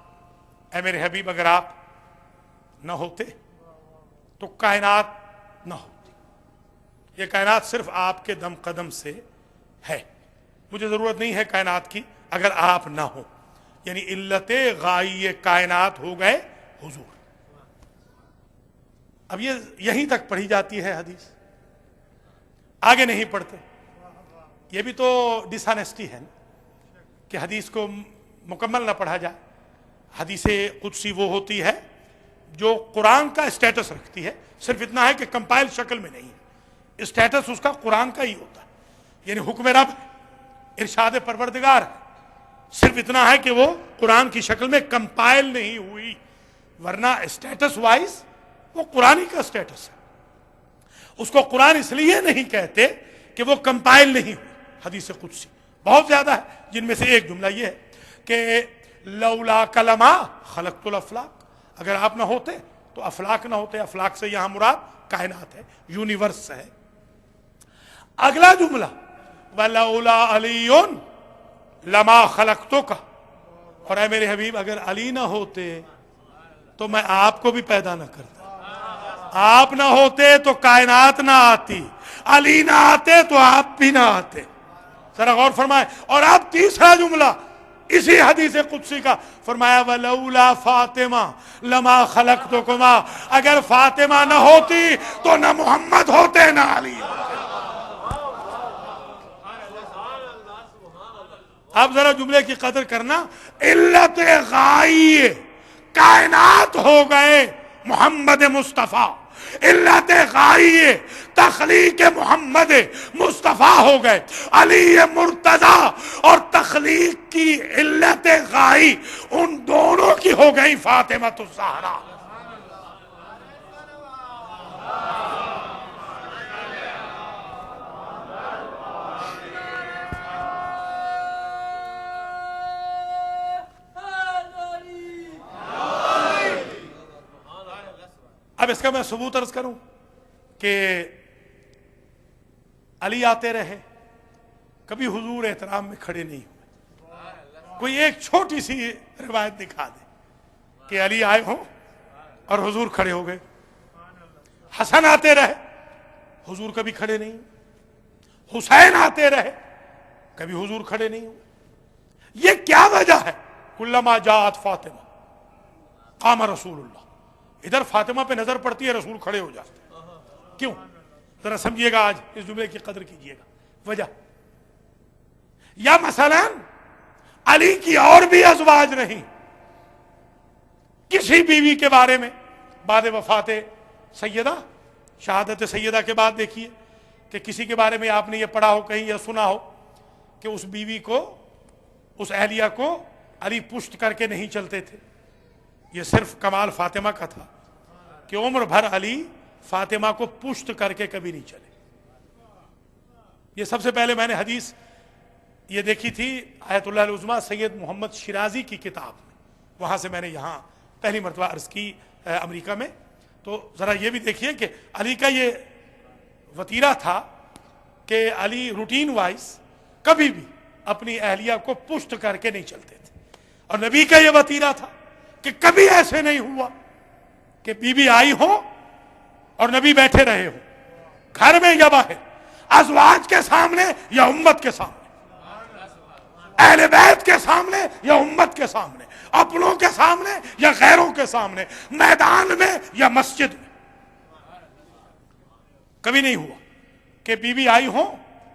Speaker 1: اے میرے حبیب اگر آپ نہ ہوتے تو کائنات نہ ہوتی. یہ کائنات صرف آپ کے دم قدم سے ہے, مجھے ضرورت نہیں ہے کائنات کی اگر آپ نہ ہو. یعنی علت غائی کائنات ہو گئے حضور. اب یہ یہیں تک پڑھی جاتی ہے حدیث, آگے نہیں پڑھتے. یہ بھی تو ڈسانیسٹی ہے کہ حدیث کو مکمل نہ پڑھا جائے. حدیث قدسی وہ ہوتی ہے جو قرآن کا اسٹیٹس رکھتی ہے, صرف اتنا ہے کہ کمپائل شکل میں نہیں ہے, اسٹیٹس اس کا قرآن کا ہی ہوتا ہے. یعنی حکم رب, ارشاد پروردگار ہے, صرف اتنا ہے کہ وہ قرآن کی شکل میں کمپائل نہیں ہوئی, ورنہ اسٹیٹس وائز وہ قرآن کا اسٹیٹس ہے. اس کو قرآن اس لیے نہیں کہتے کہ وہ کمپائل نہیں ہوئی. حدیث قدسی بہت زیادہ ہے, جن میں سے ایک جملہ یہ ہے کہ لولا کلمہ خلقت الافلاک, اگر آپ نہ ہوتے تو افلاک نہ ہوتے. افلاک سے یہاں مراد کائنات ہے, یونیورس ہے. اگلا جملہ ولولا علی لما خلقتک, اور اے میرے حبیب اگر علی نہ ہوتے تو میں آپ کو بھی پیدا نہ کرتا. آپ نہ ہوتے تو کائنات نہ آتی, علی نہ آتے تو آپ بھی نہ آتے. ذرا غور فرمائے. اور اب تیسرا جملہ اسی حدیث قدسی کا, فرمایا ولولا فاطمہ لما خلقتکما, اگر فاطمہ نہ ہوتی تو نہ محمد ہوتے نہ علی ہوتے. اب ذرا جملے کی قدر کرنا. علت غائی کائنات ہو گئے محمد مصطفیٰ, علت غائی تخلیق محمد مصطفیٰ ہو گئے. علی مرتضیٰ اور تخلیق کی علت غائی ان دونوں کی ہو گئی فاطمہ الزہرا. اب اس کا میں ثبوت عرض کروں کہ علی آتے رہے, کبھی حضور احترام میں کھڑے نہیں ہوئے. کوئی ایک چھوٹی سی روایت دکھا دے کہ علی آئے ہوں اور حضور کھڑے ہو گئے. حسن آتے رہے, حضور کبھی کھڑے نہیں ہوئے، حسین آتے رہے کبھی حضور کھڑے نہیں ہوئے۔ یہ کیا وجہ ہے؟ کلما جاءت فاطمہ قام رسول اللہ، ادھر فاطمہ پہ نظر پڑتی ہے رسول کھڑے ہو جاتے ہیں۔ کیوں؟ ذرا سمجھیے گا، آج اس جملے کی قدر کیجیے گا۔ وجہ، یا مثلا علی کی اور بھی ازواج نہیں، کسی بیوی کے بارے میں بعد وفات سیدہ، شہادت سیدہ کے بعد دیکھیے کہ کسی کے بارے میں آپ نے یہ پڑھا ہو کہیں یا سنا ہو کہ اس بیوی کو، اس اہلیہ کو علی پشت کر کے نہیں چلتے تھے۔ یہ صرف کمال فاطمہ کا تھا کہ عمر بھر علی فاطمہ کو پشت کر کے کبھی نہیں چلے۔ یہ سب سے پہلے میں نے حدیث یہ دیکھی تھی آیت اللہ العظمیٰ سید محمد شیرازی کی کتاب میں، وہاں سے میں نے یہاں پہلی مرتبہ عرض کی امریکہ میں۔ تو ذرا یہ بھی دیکھیے کہ علی کا یہ وتیرہ تھا کہ علی روٹین وائز کبھی بھی اپنی اہلیہ کو پشت کر کے نہیں چلتے تھے، اور نبی کا یہ وتیرہ تھا کہ کبھی ایسے نہیں ہوا کہ بی بی آئی ہو اور نبی بیٹھے رہے ہو، گھر میں یا باہر، ازواج کے سامنے یا امت کے سامنے، اہل بیت کے سامنے یا امت کے سامنے، اپنوں کے سامنے یا غیروں کے سامنے، میدان میں یا مسجد میں، کبھی نہیں ہوا کہ بی بی آئی ہو۔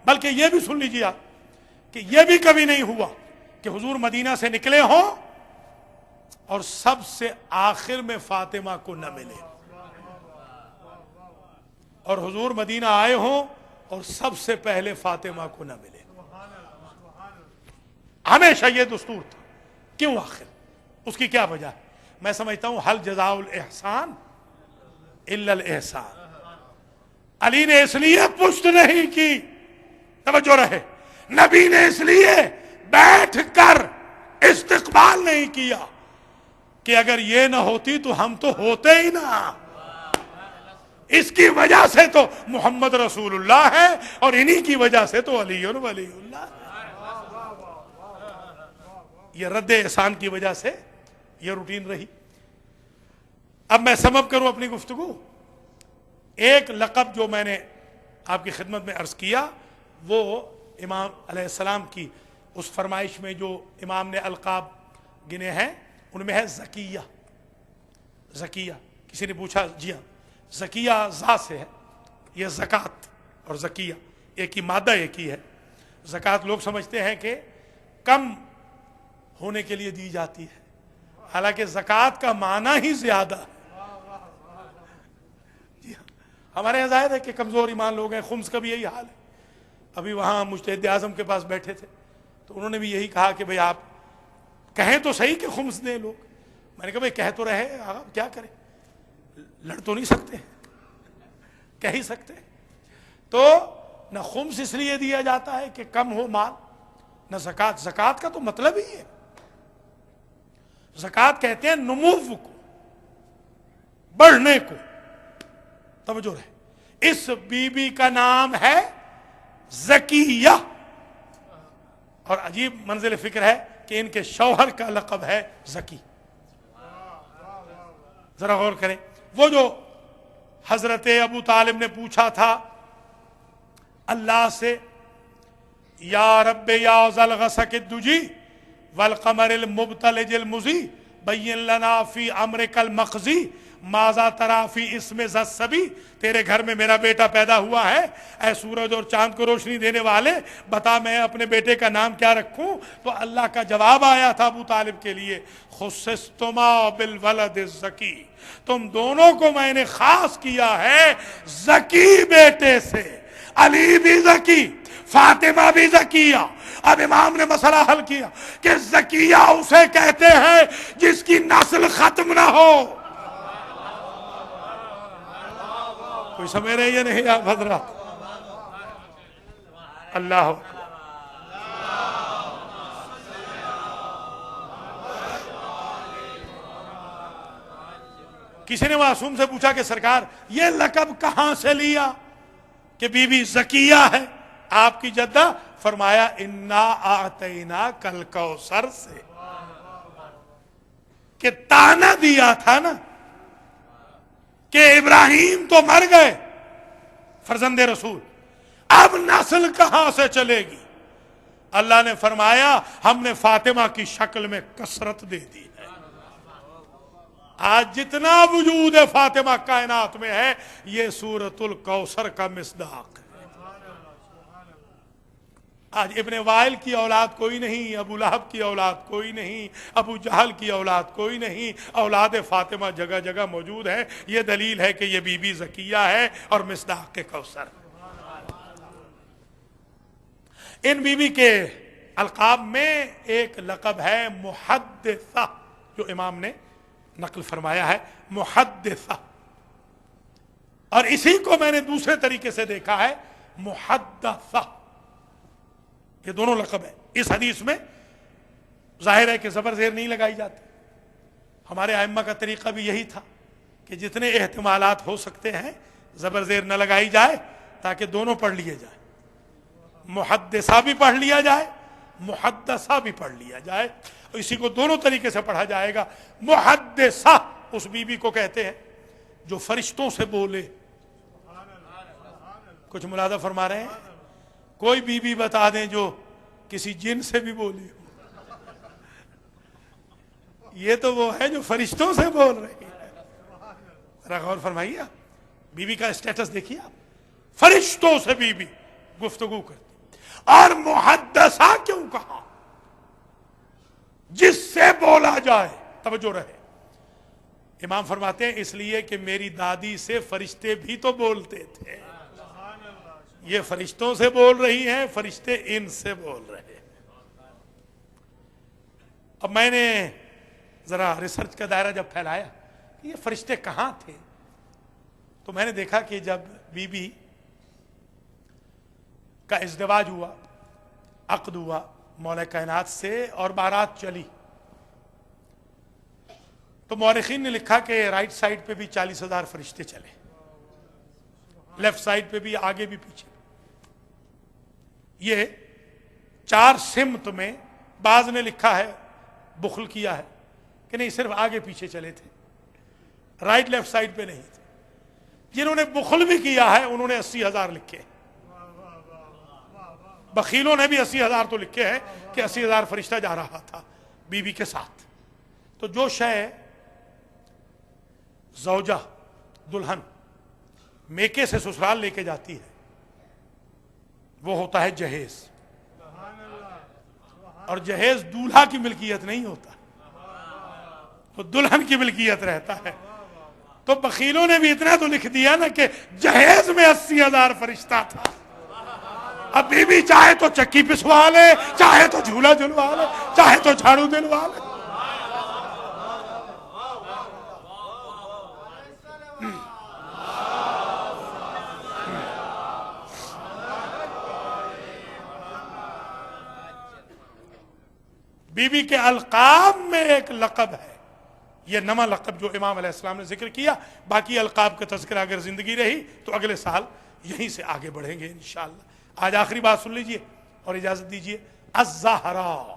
Speaker 1: بلکہ یہ بھی سن لیجیے آپ کہ یہ بھی کبھی نہیں ہوا کہ حضور مدینہ سے نکلے ہوں اور سب سے آخر میں فاطمہ کو نہ ملے، اور حضور مدینہ آئے ہوں اور سب سے پہلے فاطمہ کو نہ ملے۔ ہمیشہ یہ دستور تھا۔ کیوں آخر؟ اس کی کیا وجہ ہے؟ میں سمجھتا ہوں حل جزاء الاحسان الا الاحسان۔ علی نے اس لیے پشت نہیں کی، توجہ رہے، نبی نے اس لیے بیٹھ کر استقبال نہیں کیا کہ اگر یہ نہ ہوتی تو ہم تو ہوتے ہی نہ۔ اس کی وجہ سے تو محمد رسول اللہ ہے، اور انہی کی وجہ سے تو علی ولی اللہ ہے۔ یہ رد احسان کی وجہ سے یہ روٹین رہی۔ اب میں سمپ کروں اپنی گفتگو۔ ایک لقب جو میں نے آپ کی خدمت میں عرض کیا وہ امام علیہ السلام کی اس فرمائش میں جو امام نے القاب گنے ہیں ان میں ہے زکیہ۔ زکیہ، کسی نے پوچھا، جی ہاں، زکیہ زا سے ہے، یہ زکوٰۃ اور زکیہ ایک ہی مادہ ایک ہی ہے۔ زکوٰۃ لوگ سمجھتے ہیں کہ کم ہونے کے لیے دی جاتی ہے، حالانکہ زکوٰۃ کا معنی ہی زیادہ ہے۔ جی ہاں، ہمارے یہاں ظاہر ہے کہ کمزور ایمان لوگ ہیں، خمس کا بھی یہی حال ہے۔ ابھی وہاں مجتہد اعظم کے پاس بیٹھے تھے تو انہوں نے بھی یہی کہا کہ بھئی آپ کہیں تو صحیح کہ خمس دیں لوگ۔ میں نے کہا بھئی کہہ تو رہے، آپ کیا کریں، لڑ تو نہیں سکتے، کہہ ہی سکتے۔ تو نہ خمس اس لیے دیا جاتا ہے کہ کم ہو مال، نہ زکوٰۃ۔ زکوٰۃ کا تو مطلب ہی ہے، زکوٰۃ کہتے ہیں نمو کو، بڑھنے کو۔ توجہ رہے، اس بی بی کا نام ہے زکیہ، اور عجیب منزل فکر ہے کہ ان کے شوہر کا لقب ہے زکی۔ ذرا غور کریں، وہ جو حضرت ابو طالب نے پوچھا تھا اللہ سے، یا رب یا ذا الغسق الدجی والقمر المبتلج المضی بین لنا فی امرک المقضی ماذا تری فی اسم ذا الصبی، تیرے گھر میں میرا بیٹا پیدا ہوا ہے، اے سورج اور چاند کو روشنی دینے والے بتا میں اپنے بیٹے کا نام کیا رکھوں؟ تو اللہ کا جواب آیا تھا ابو طالب کے لیے، خصصتما بالولد الزکی، تم دونوں کو میں نے خاص کیا ہے زکی بیٹے سے۔ علی بھی زکی، فاطمہ بھی زکیہ۔ اب امام نے مسئلہ حل کیا کہ زکیہ اسے کہتے ہیں جس کی نسل ختم نہ ہو۔ کوئی سمجھ رہے یہ نہیں آپ حضرات؟ اللہ اکبر۔ کسی نے معصوم سے پوچھا کہ سرکار یہ لقب کہاں سے لیا کہ بی بی زکیہ ہے آپ کی جدہ؟ فرمایا انا اعطیناک الکوثر سے، کہ تانا دیا تھا نا کہ ابراہیم تو مر گئے، فرزند رسول، اب نسل کہاں سے چلے گی؟ اللہ نے فرمایا ہم نے فاطمہ کی شکل میں کثرت دے دی ہے۔ آج جتنا وجود فاطمہ کائنات میں ہے یہ سورۃ الکوثر کا مصداق ہے۔ آج ابن وائل کی اولاد کوئی نہیں، ابو لہب کی اولاد کوئی نہیں، ابو جہل کی اولاد کوئی نہیں، اولاد فاطمہ جگہ جگہ موجود ہے۔ یہ دلیل ہے کہ یہ بی بی زکیہ ہے اور مصداق کوثر۔ ان بی بی کے القاب میں ایک لقب ہے محدثہ، جو امام نے نقل فرمایا ہے، محدثہ، اور اسی کو میں نے دوسرے طریقے سے دیکھا ہے محدثہ۔ یہ دونوں لقب ہیں۔ اس حدیث میں ظاہر ہے کہ زبر زیر نہیں لگائی جاتی۔ ہمارے ائمہ کا طریقہ بھی یہی تھا کہ جتنے احتمالات ہو سکتے ہیں زبر زیر نہ لگائی جائے تاکہ دونوں پڑھ لیے جائے، محدثہ بھی پڑھ لیا جائے، محدثہ بھی پڑھ لیا جائے، اور اسی کو دونوں طریقے سے پڑھا جائے گا۔ محدثہ اس بی بی کو کہتے ہیں جو فرشتوں سے بولے۔ کچھ ملاحظہ فرما رہے ہیں؟ کوئی بی بی بتا دیں جو کسی جن سے بھی بولی ہو، یہ تو وہ ہے جو فرشتوں سے بول رہی ہے۔ ذرا غور فرمائیے، بی بی کا اسٹیٹس دیکھیے آپ، فرشتوں سے بی بی گفتگو کرتی۔ اور محدثہ کیوں کہا؟ جس سے بولا جائے، توجہ رہے۔ امام فرماتے ہیں اس لیے کہ میری دادی سے فرشتے بھی تو بولتے تھے، یہ فرشتوں سے بول رہی ہیں، فرشتے ان سے بول رہے ہیں۔ اب میں نے ذرا ریسرچ کا دائرہ جب پھیلایا کہ یہ فرشتے کہاں تھے، تو میں نے دیکھا کہ جب بی بی کا ازدواج ہوا، عقد ہوا مولا کائنات سے اور بارات چلی، تو مورخین نے لکھا کہ رائٹ سائڈ پہ بھی 40,000 فرشتے چلے، لیفٹ سائڈ پہ بھی، آگے بھی پیچھے۔ یہ 4 سمت میں، بعض نے لکھا ہے بخل کیا ہے کہ نہیں صرف آگے پیچھے چلے تھے، رائٹ لیفٹ سائڈ پہ نہیں تھے۔ جنہوں نے بخل بھی کیا ہے انہوں نے 80,000 لکھے، بخیلوں نے بھی 80,000 تو لکھے ہیں کہ 80,000 فرشتہ جا رہا تھا بی بی کے ساتھ۔ تو جو شے زوجہ، دلہن میکے سے سسرال لے کے جاتی ہے وہ ہوتا ہے جہیز، اور جہیز دولہا کی ملکیت نہیں ہوتا، وہ دلہن کی ملکیت رہتا ہے۔ تو بخیلوں نے بھی اتنا تو لکھ دیا نا کہ جہیز میں 80,000 فرشتہ تھا۔ اب بی بی چاہے تو چکی پسوا لے، چاہے تو جھولا جھلوا لے، چاہے تو جھاڑو دلوا لے۔ بی بی کے القاب میں ایک لقب ہے، یہ نما لقب جو امام علیہ السلام نے ذکر کیا۔ باقی القاب کا تذکرہ اگر زندگی رہی تو اگلے سال یہیں سے آگے بڑھیں گے انشاءاللہ۔ آج آخری بات سن لیجئے اور اجازت دیجئے۔ الزہرا،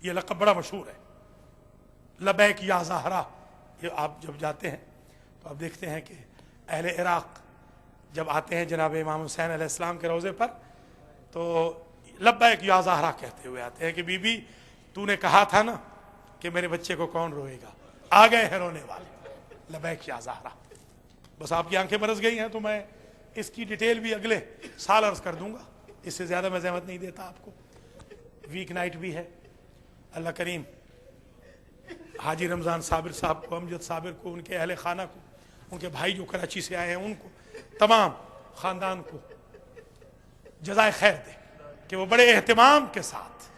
Speaker 1: یہ لقب بڑا مشہور ہے، لبیک یا زہرا۔ یہ آپ جب جاتے ہیں تو آپ دیکھتے ہیں کہ اہل عراق جب آتے ہیں جناب امام حسین علیہ السلام کے روضے پر تو لبیک یا زہرا کہتے ہوئے آتے ہیں کہ بی بی تو نے کہا تھا نا کہ میرے بچے کو کون روئے گا، آ گئے ہیں رونے والے، لبیک یا زہرا۔ بس آپ کی آنکھیں برس گئی ہیں تو میں اس کی ڈیٹیل بھی اگلے سال عرض کر دوں گا، اس سے زیادہ میں زحمت نہیں دیتا آپ کو۔ ویک نائٹ بھی ہے، اللہ کریم حاجی رمضان صابر صاحب کو، امجد صابر کو، ان کے اہل خانہ کو، ان کے بھائی جو کراچی سے آئے ہیں ان کو، تمام خاندان کو جزائے خیر دے کہ وہ بڑے اہتمام کے ساتھ،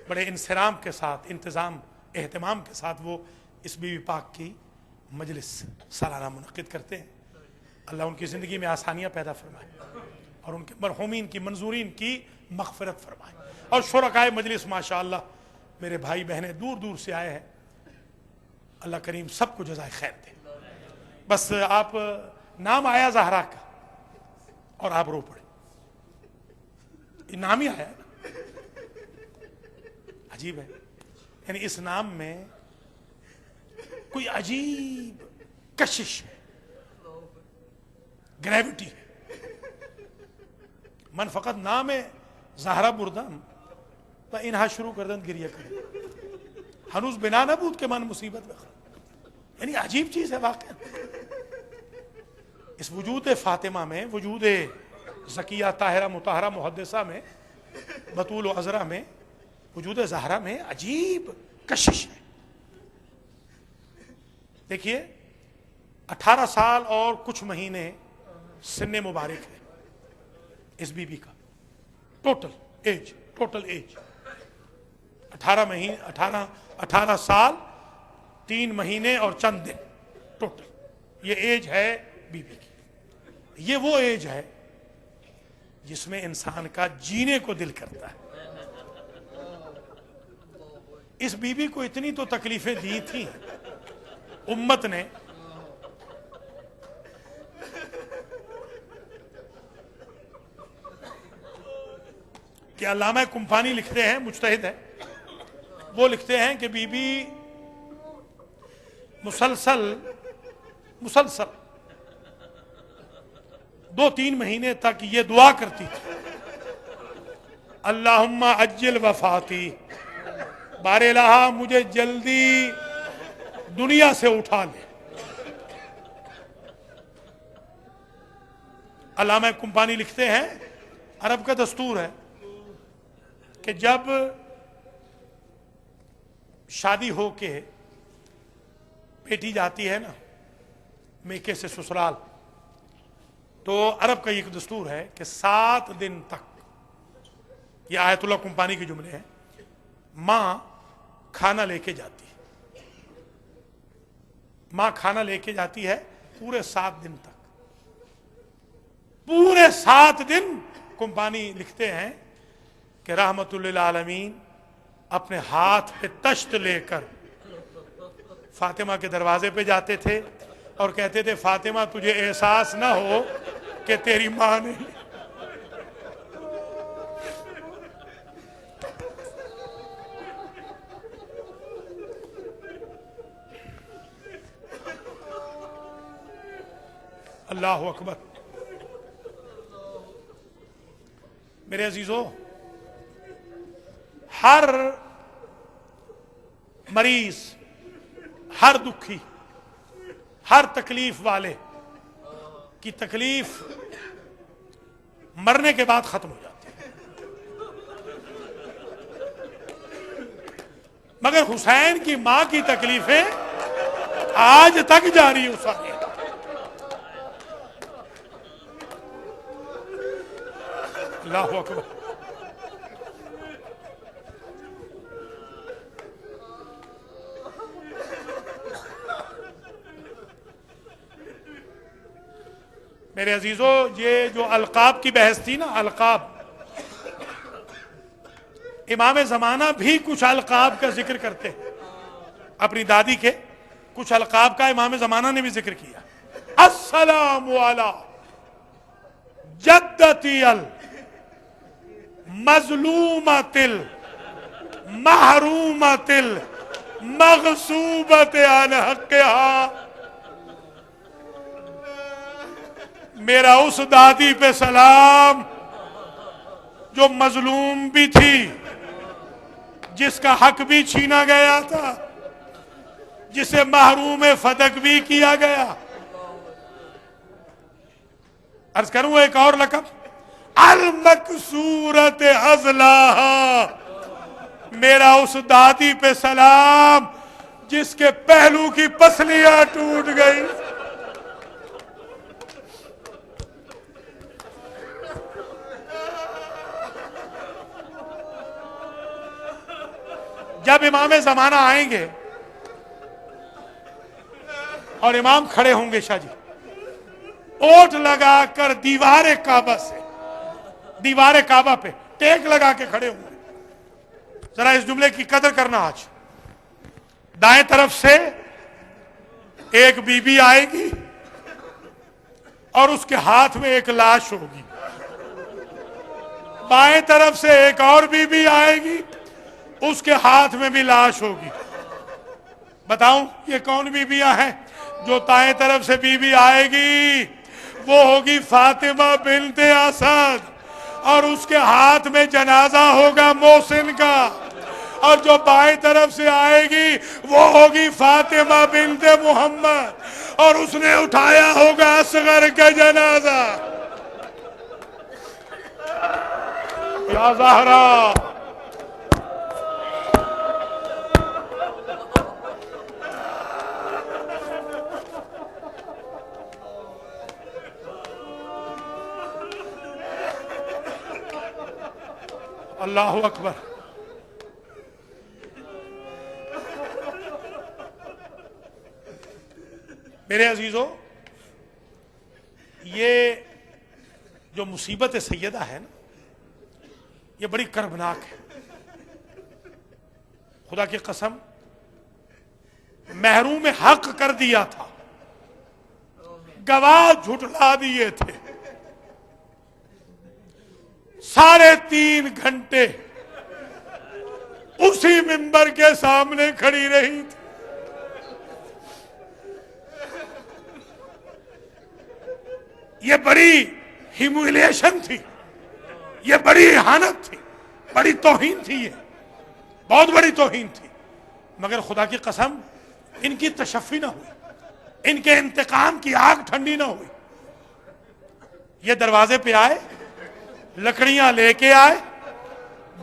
Speaker 1: بڑے انصرام کے ساتھ، انتظام اہتمام کے ساتھ وہ اس بی بی پاک کی مجلس سالانہ منعقد کرتے ہیں۔ اللہ ان کی زندگی میں آسانیاں پیدا فرمائے اور ان کے مرحومین کی، منظورین کی مغفرت فرمائے، اور شرکائے مجلس ماشاءاللہ میرے بھائی بہنیں دور دور سے آئے ہیں، اللہ کریم سب کو جزائے خیر دے۔ بس آپ نام آیا زہرا کا اور آپ رو پڑے، یہ نام ہی آیا نا، عجیب ہے، یعنی اس نام میں کوئی عجیب کشش ہے، گریوٹی ہے. من فقط نام زہرا بردم و اینہا شروع کردن گریہ کریں ہنوز بنا نہ بود کہ من مصیبت میں خراب. یعنی عجیب چیز ہے واقعا. اس وجود فاطمہ میں، وجود زکیہ طاہرہ مطہرہ محدثہ میں، بطول و عذرا میں، وجود زہرا میں عجیب کشش ہے. دیکھیے 18 سال اور کچھ مہینے سن مبارک ہے اس بی بی کا. ٹوٹل ایج 18 سال 3 مہینے اور چند دن ٹوٹل یہ ایج ہے بی بی کی. یہ وہ ایج ہے جس میں انسان کا جینے کو دل کرتا ہے. اس بی بی کو اتنی تو تکلیفیں دی تھیں امت نے کہ علامہ کمپانی لکھتے ہیں، مجتہد ہے، وہ لکھتے ہیں کہ بی بی مسلسل 2-3 مہینے تک یہ دعا کرتی تھی، اللہم عجل وفاتی، بار الہ مجھے جلدی دنیا سے اٹھا لے. علامہ کمپانی لکھتے ہیں عرب کا دستور ہے کہ جب شادی ہو کے بیٹی جاتی ہے نا میکے سے سسرال، تو عرب کا ایک دستور ہے کہ 7 دن تک، یہ آیت اللہ کمپانی کے جملے ہیں، ماں کھانا لے کے جاتی ہے. ماں کھانا لے کے جاتی ہے پورے 7 دن تک. پورے 7 دن کمپانی لکھتے ہیں کہ رحمت للعالمین اپنے ہاتھ پہ تشت لے کر فاطمہ کے دروازے پہ جاتے تھے اور کہتے تھے فاطمہ تجھے احساس نہ ہو کہ تیری ماں نے. اللہ اکبر. میرے عزیزو، ہر مریض، ہر دکھی، ہر تکلیف والے کی تکلیف مرنے کے بعد ختم ہو جاتی ہے، مگر حسین کی ماں کی تکلیفیں آج تک جاری ہو سکتی ہیں. اللہ اکبر. میرے عزیزو، یہ جو القاب کی بحث تھی نا، القاب، امام زمانہ بھی کچھ القاب کا ذکر کرتے ہیں. اپنی دادی کے کچھ القاب کا امام زمانہ نے بھی ذکر کیا. السلام علی جدتی مظلومت محرومت مغصوبت عن حقها. میرا اس دادی پہ سلام جو مظلوم بھی تھی، جس کا حق بھی چھینا گیا تھا، جسے محروم فتق بھی کیا گیا. عرض کروں ایک اور لقب، المکسورت عضلاها. میرا اس دادی پہ سلام جس کے پہلو کی پسلیاں ٹوٹ گئی. جب امام زمانہ آئیں گے اور امام کھڑے ہوں گے شاہ جی، اوٹ لگا کر دیوار کعبہ پہ ٹیک لگا کے کھڑے ہوں گے. ذرا اس جملے کی قدر کرنا. آج دائیں طرف سے ایک بی بی آئے گی اور اس کے ہاتھ میں ایک لاش ہوگی. بائیں طرف سے ایک اور بی بی آئے گی، اس کے ہاتھ میں بھی لاش ہوگی. بتاؤں یہ کون بی بیاں ہیں؟ جو دائیں طرف سے بی بی آئے گی وہ ہوگی فاطمہ بنت اسد، اور اس کے ہاتھ میں جنازہ ہوگا محسن کا، اور جو بائیں طرف سے آئے گی وہ ہوگی فاطمہ بنت محمد، اور اس نے اٹھایا ہوگا اصغر کا جنازہ۔ یا زہرا، اللہ اکبر۔ میرے عزیزو، یہ جو مصیبت سیدہ ہے نا، یہ بڑی کربناک ہے۔ خدا کی قسم، محروم حق کر دیا تھا، گواہ جھٹلا دیے تھے، 3.5 گھنٹے اسی منبر کے سامنے کھڑی رہی تھی۔ یہ بڑی ہیوملیشن تھی، یہ بڑی اہانت تھی، بڑی توہین تھی، یہ بہت بڑی توہین تھی، مگر خدا کی قسم ان کی تشفی نہ ہوئی، ان کے انتقام کی آگ ٹھنڈی نہ ہوئی۔ یہ دروازے پہ آئے، لکڑیاں لے کے آئے،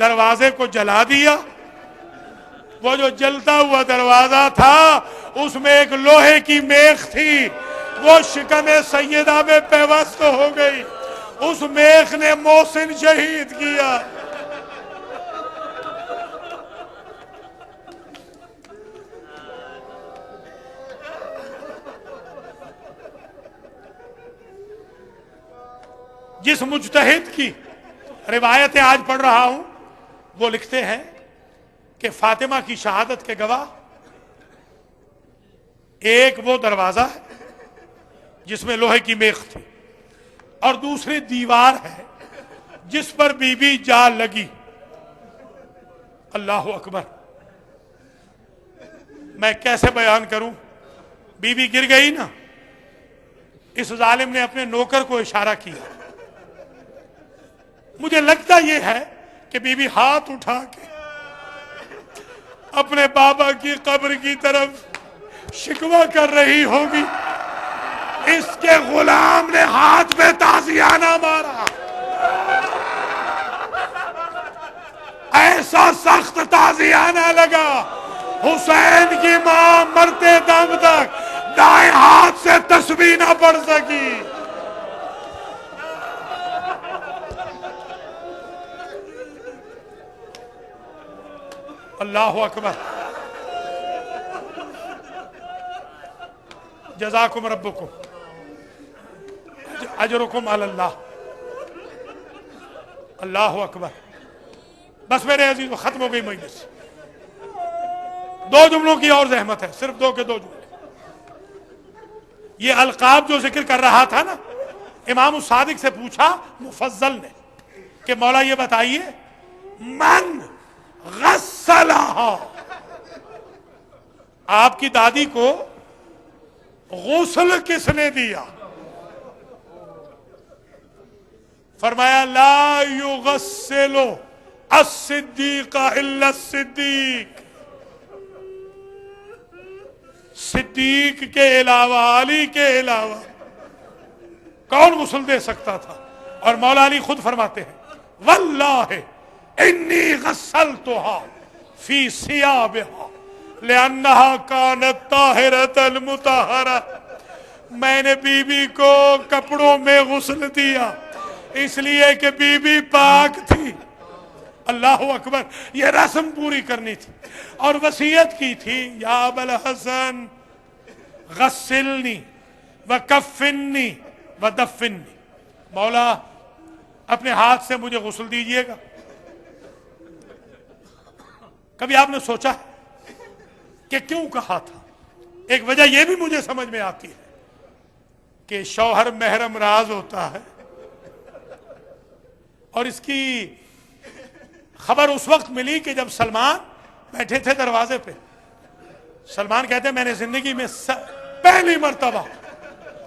Speaker 1: دروازے کو جلا دیا۔ وہ جو جلتا ہوا دروازہ تھا اس میں ایک لوہے کی میخ تھی، وہ شکم سیدہ میں پیوست ہو گئی، اس میخ نے محسن شہید کیا۔ جس مجتہد کی روایتیں آج پڑھ رہا ہوں، وہ لکھتے ہیں کہ فاطمہ کی شہادت کے گواہ ایک وہ دروازہ ہے جس میں لوہے کی میخ تھی، اور دوسری دیوار ہے جس پر بی بی جا لگی۔ اللہ اکبر، میں کیسے بیان کروں؟ بی بی گر گئی نا، اس ظالم نے اپنے نوکر کو اشارہ کیا۔ مجھے لگتا یہ ہے کہ بی بی ہاتھ اٹھا کے اپنے بابا کی قبر کی طرف شکوہ کر رہی ہوگی، اس کے غلام نے ہاتھ میں تازیانہ مارا، ایسا سخت تازیانہ لگا، حسین کی ماں مرتے دم تک دائیں ہاتھ سے تسبیح نہ پڑھ سکی۔ اللہ اکبر، جزاکم ربکم، اجرکم علی اللہ۔ اللہ اکبر۔ بس میرے عزیز، ختم ہو گئی مجلس۔ 2 جملوں کی اور زحمت ہے، صرف 2 کے 2 جملے۔ یہ القاب جو ذکر کر رہا تھا نا، امام الصادق سے پوچھا مفضل نے کہ مولا یہ بتائیے، من غسلہا، آپ کی دادی کو غسل کس نے دیا؟ فرمایا لا یغسل الصدیق الا الصدیق، صدیق کے علاوہ، علی کے علاوہ کون غسل دے سکتا تھا؟ اور مولا علی خود فرماتے ہیں واللہ انی غسلتها فی ثیابها لأنها كانت طاہرة مطہرہ، میں نے بی بی کو کپڑوں میں غسل دیا اس لیے کہ بی بی پاک تھی۔ اللہ اکبر، یہ رسم پوری کرنی تھی، اور وصیت کی تھی یا ابا الحسن غسلنی وکفنی ودفنی، مولا اپنے ہاتھ سے مجھے غسل دیجئے گا۔ کبھی آپ نے سوچا کہ کیوں کہا تھا؟ ایک وجہ یہ بھی مجھے سمجھ میں آتی ہے کہ شوہر محرم راز ہوتا ہے، اور اس کی خبر اس وقت ملی کہ جب سلمان بیٹھے تھے دروازے پہ۔ سلمان کہتے ہیں میں نے زندگی میں پہلی مرتبہ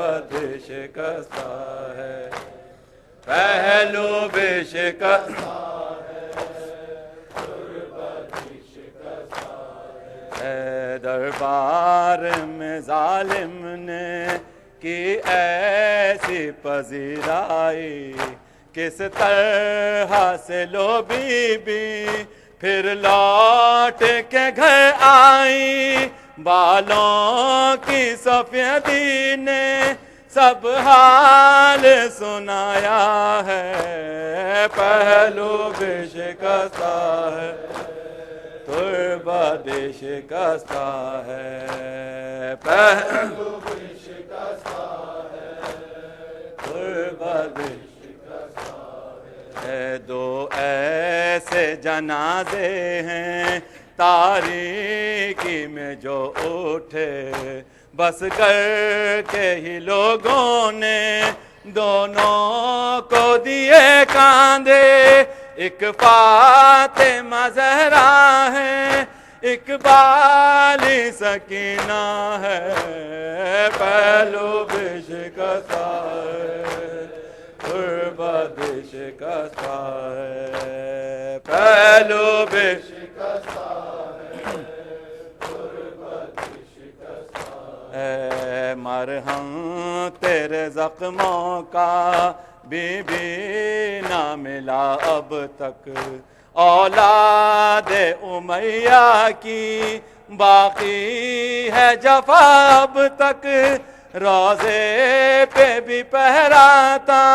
Speaker 2: بد شکستہ ہے، پہلو بھی شکستہ ہے، دربار میں ظالم نے کی ایسی پذیرائی، کس طرح سے لو بی بی پھر لوٹ کے گھر آئی، بالوں کی سفیدی نے سب حال سنایا ہے، پہلو بھی شکستہ ہے، تربت شکستہ ہے، پہلو بھی شکستہ ہے، تربت شکستہ ہے، دو ایسے جنازے ہیں تاریکی میں جو اٹھے، بس کر کے ہی لوگوں نے دونوں کو دیے کاندھے، ایک فاطمہ زہرا ہے، ایک بالی سکینہ ہے، پہلو بھی شکستہ ہے، تربت شکستہ ہے، پہلو بھی شکستہ ہے، تربت شکستہ ہے، مرہم تیرے زخموں کا بی بی نہ ملا اب تک، اولاد امیہ کی باقی ہے جفا اب تک، روضے پہ بھی پہرا تھا،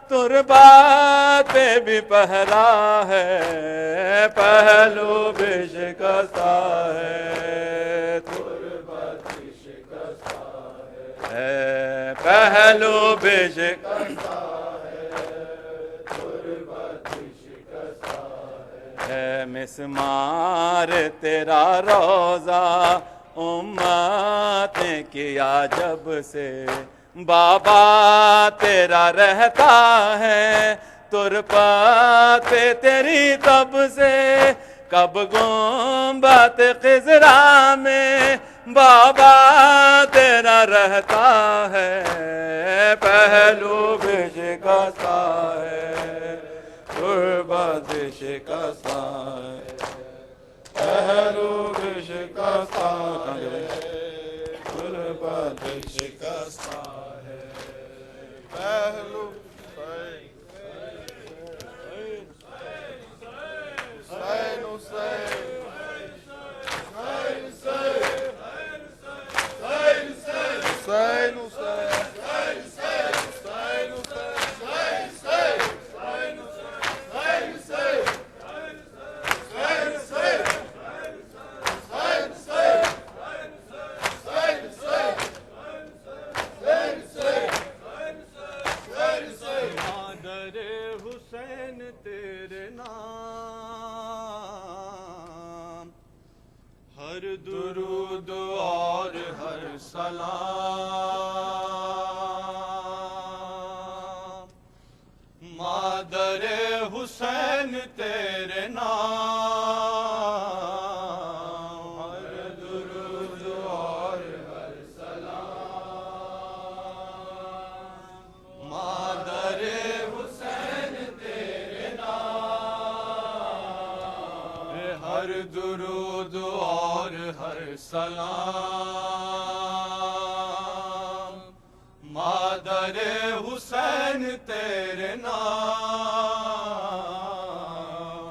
Speaker 2: تربات پہ بھی پہرا ہے، پہلو بھی شکستہ ہے، تربت شکستہ ہے، پہلو بھی شکستہ ہے، مسمار تیرا روضہ امت نے کیا جب سے، بابا تیرا رہتا ہے تربت تیری تب سے، کب گنبد خضرا میں بابا تیرا رہتا ہے، پہلو بھی شکستہ ہے، تربت شکستہ ہے، پہلو بھی شکستہ ہے، تربت شکستہ ہے، پہلو تیرے نام، ہر درود اور ہر سلام، مادر حسین تیرے نام، ہر درود اور ہر سلام، مادر حسین تیرے نام، ہر درود اور ہر سلام، مادر حسین تیرے نام،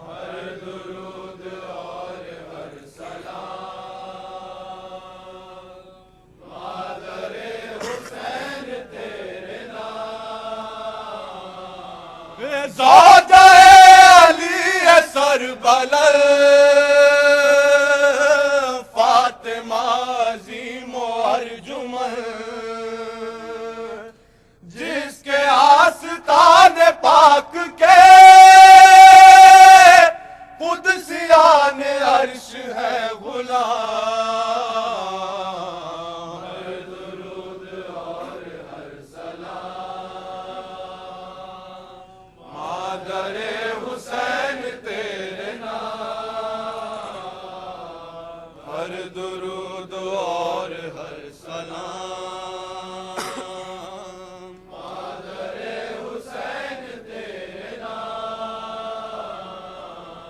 Speaker 2: ہر درود اور ہر سلام، مادر حسین تیرے نام، زوجہ علی سر بلند فاطمہ عظیم و ارجمند، جس کے آستان پاک کے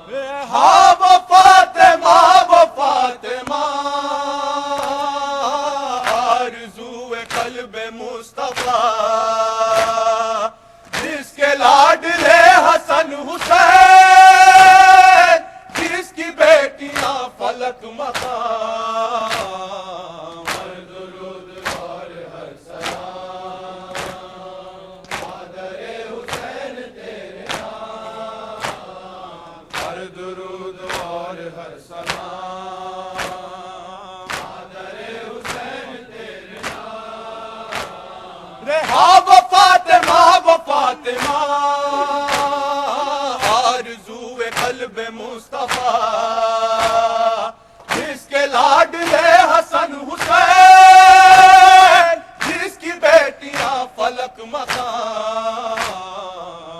Speaker 2: ہاں وہ فاطمہ آرزو قلب مصطفیٰ، جس کے لاڈلے حسن حسین، جس کی بیٹیاں فلک مقام، ہر درود اور ہر سلام مادر حسین تیرے نام، ہر درود اور ہر سلام مادر حسین تیرے نام۔ ہاں وہ فاطمہ آرزو قلب مصطفیٰ، جس کے لاڈلے حسن حسین، جس کی بیٹیاں فلک مقام،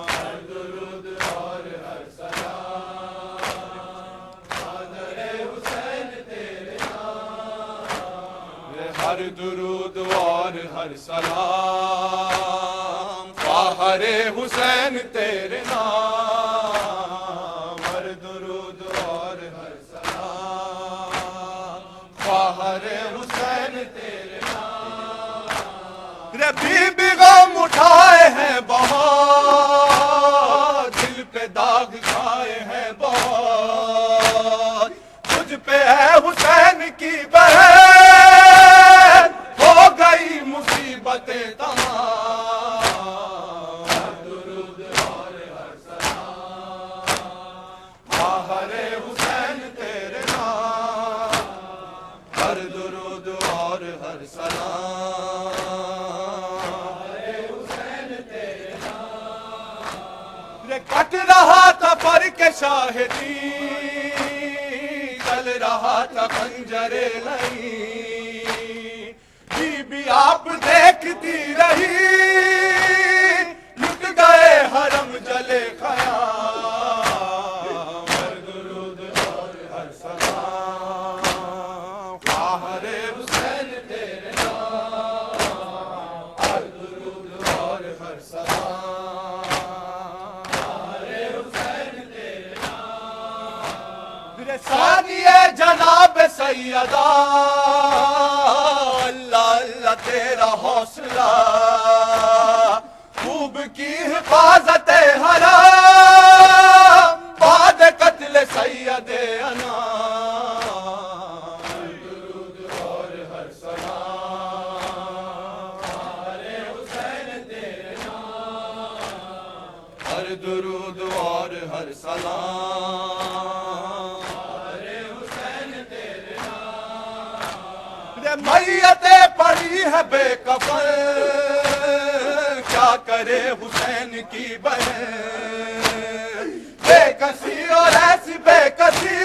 Speaker 2: ہر درود اور ہر سلام مادر حسین تیرے نام، ہر درود اور ہر سلام فخر حسین تیرے نام، ہر درود اور ہر سلام فخر حسین تیرے نام۔ بی بی غم اٹھائے ہیں بہت، دل پہ داغ کھائے ہیں بہت، تجھ پہ ہے حسین کی بہن، ہو گئی مصیبتیں تمام، ہر درود اور ہر سلام فخر حسین تیرے نام، ہر درود اور ہر سلام حسین تیرے نام۔ کٹ رہا تھا پر کے شاہدی، چل رہا تھا خنجر لئی، بی بی آپ دیکھتی رہی، لٹ گئے حرم جلے خیام، ہر درود اور ہر سلام فخر حسین تیرے نام، ہر درود اور ہر سلام فخر حسین تیرے نام۔ ثانیہ جناب سیدہ، اللہ اللہ تیرا حوصلہ، خوب کی حفاظت حرام بعد قتل سید انام، ہر درود اور ہر سلام فخر حسین تیرے نام، ہر درود اور ہر سلام فخر حسین تیرے نام۔ میت پڑی ہے بے کفن، کیا کرے حسین کی بہن، بے کسی اور ایسی بے کسی،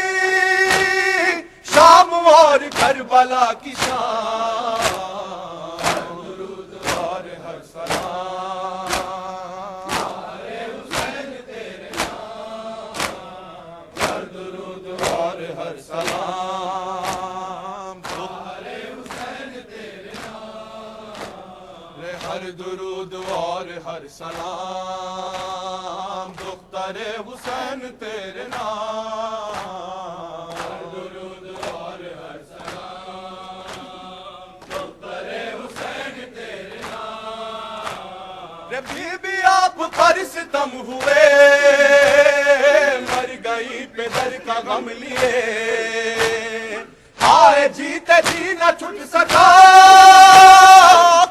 Speaker 2: شام اور کربلا کی شام، ہر درود اور ہر سلام فخر حسین تیرے نام، ہر درود اور ہر سلام فخر حسین تیرے نام، ہر درود اور ہر سلام دختر حسین تیرے نام، ہر درود اور ہر سلام دختر حسین تیرے نام۔ بی بی آپ پر ستم ہوئے، مر گئی پدر کا غم لیے، آئے جیتے جی نہ چھٹ سکا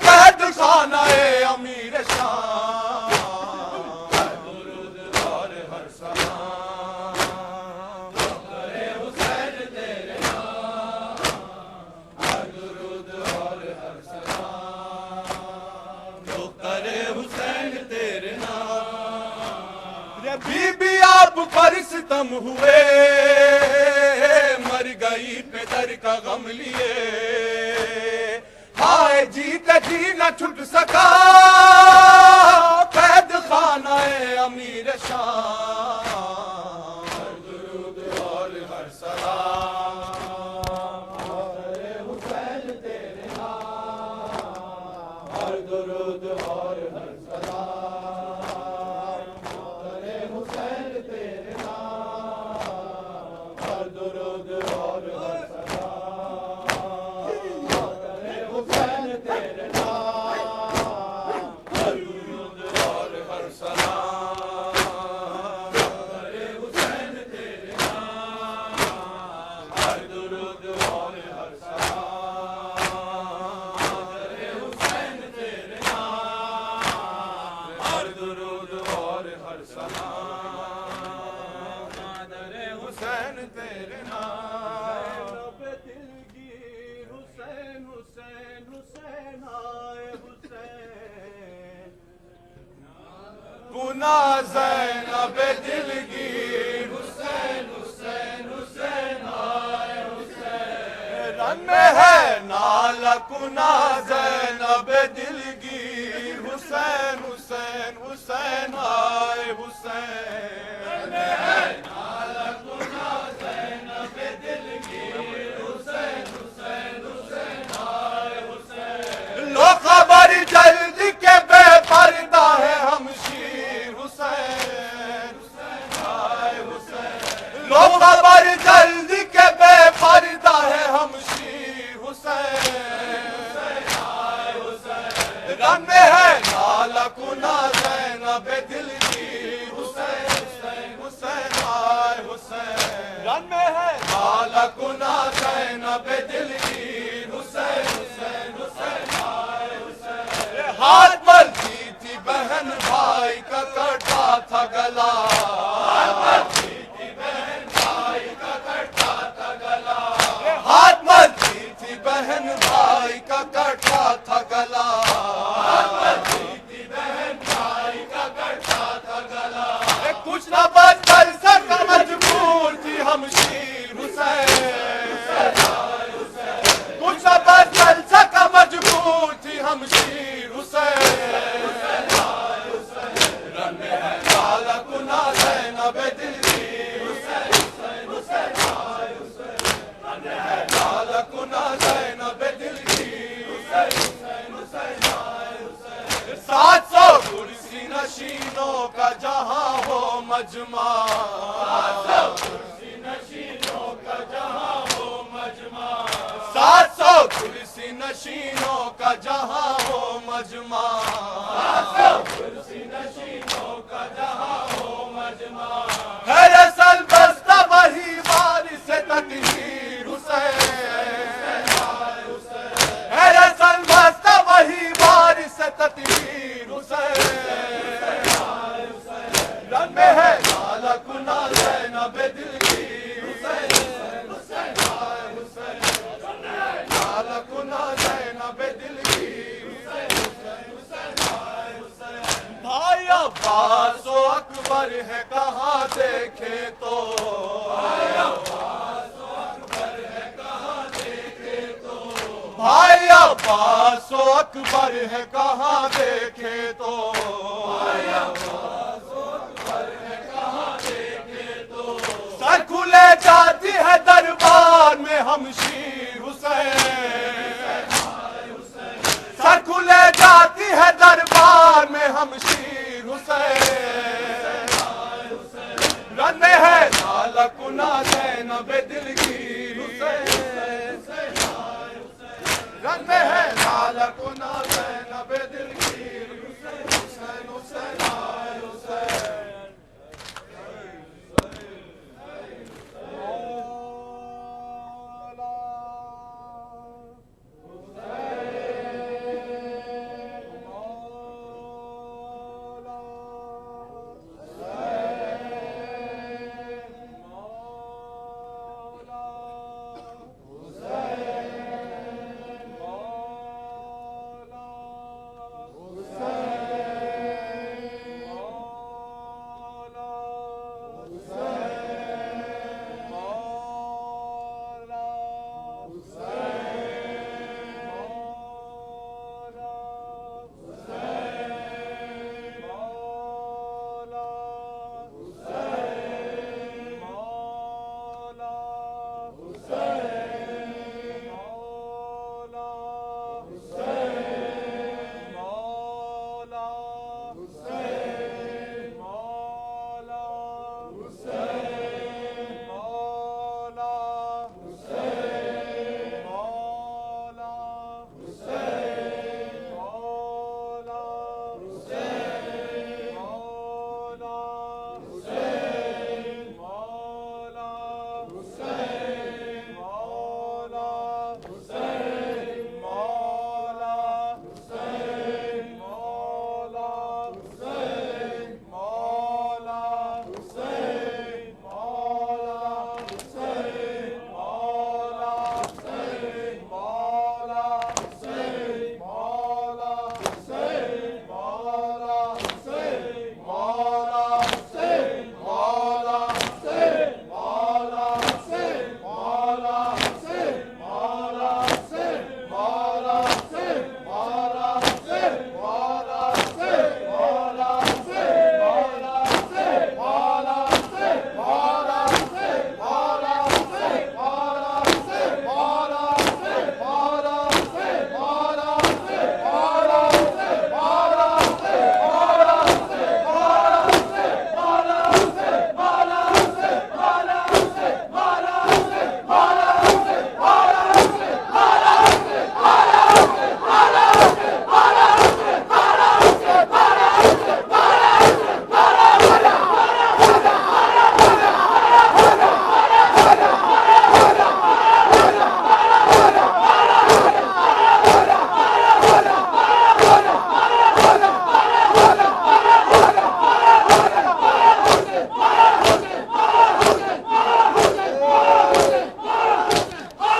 Speaker 2: قید خانہ امیر شام، ہر درود اور ہر سلام دختر حسین تیرے نام، ہر درود اور ہر سلام دختر حسین تیرے نام۔ بی بی آپ پر ستم ہوئے، مر گئی پدر کا غم لیے، آئے جیتے جی نہ چھٹ سکا قید خانہ امیر شام، ہر درود اور ہر سلام فخر حسین تیرے نام، ہر درود اور ہر سلام فخر حسین تیرے نام۔ حسین تیرے نام دلگیر حسین حسین حسین آئے حسین گنا زینب دلگیر حسین حسین حسین آئے حسین رن میں ہے نالا کنا زینب دلگیر حسین حسین حسین آئے حسین رن میں ہے نالا کنا زینب دلگیر حسین حسین حسین آئے حسین لو خبر جلد کے بے پردہ ہے ہم شیر حسین حسین آئے حسین لو خبر جلد کے بے پردہ ہے ہم شیر حسین حسین آئے حسین رن میں ہے نالا کنا زینب دلگیر حسین حسین حسین آئے حسین رن میں ہے نالا کنا زینب دلگیر حسین حسین حسین آئے حسین ہاتھ ملتی تھی بہن بھائی کا کٹا تھا گلا ہاتھ ملتی تھی بہن بھائی کا کٹا تھا گلا ہاتھ ملتی تھی بہن بھائی کا کٹا تھا گلا ہاتھ ملتی تھی بہن بھائی کا کٹا تھا گلا کچھ نہ بچ کر سکا مجبور تھی ہم شیر حسین کچھ نہ بچ کر سکا مجبور تھی ہم شیر حسین رن میں ہے نالا کنا زینب دلگیر حسین حسین حسین آئے حسین رن میں ہے نالا کنا زینب دلگیر حسین حسین حسین آئے حسین 700 کرسی نشینوں کا جہاں ہو مجمع 700 کرسی نشینوں کا جہاں ہو مجمع 700 کرسی نشینوں کا جہاں ہو مجمع 700 کرسی نشینوں کا جہاں ہو مجمع ہے اصل بستہ وہی وارث تطہیر حسین ہے اصل بستہ وہی وارث تطہیر حسین رن میں ہے نالا کنا زینب دلگیر حسین حسین آئے حسین نالا کنا زینب دلگیر حسین حسین آئے حسین بھائی عباس و اکبر ہے کہاں دیکھے تو بھائی عباس و اکبر ہے کہاں دیکھے تو بھائی عباس و اکبر ہے کہاں دیکھے تو بھائی عباس و اکبر ہے کہاں دیکھے تو سر کھلے جاتی ہے دربار میں ہم شیر حسین سر کھلے جاتی ہے دربار میں ہم شیر حسین رن میں ہے نالا کنا زینب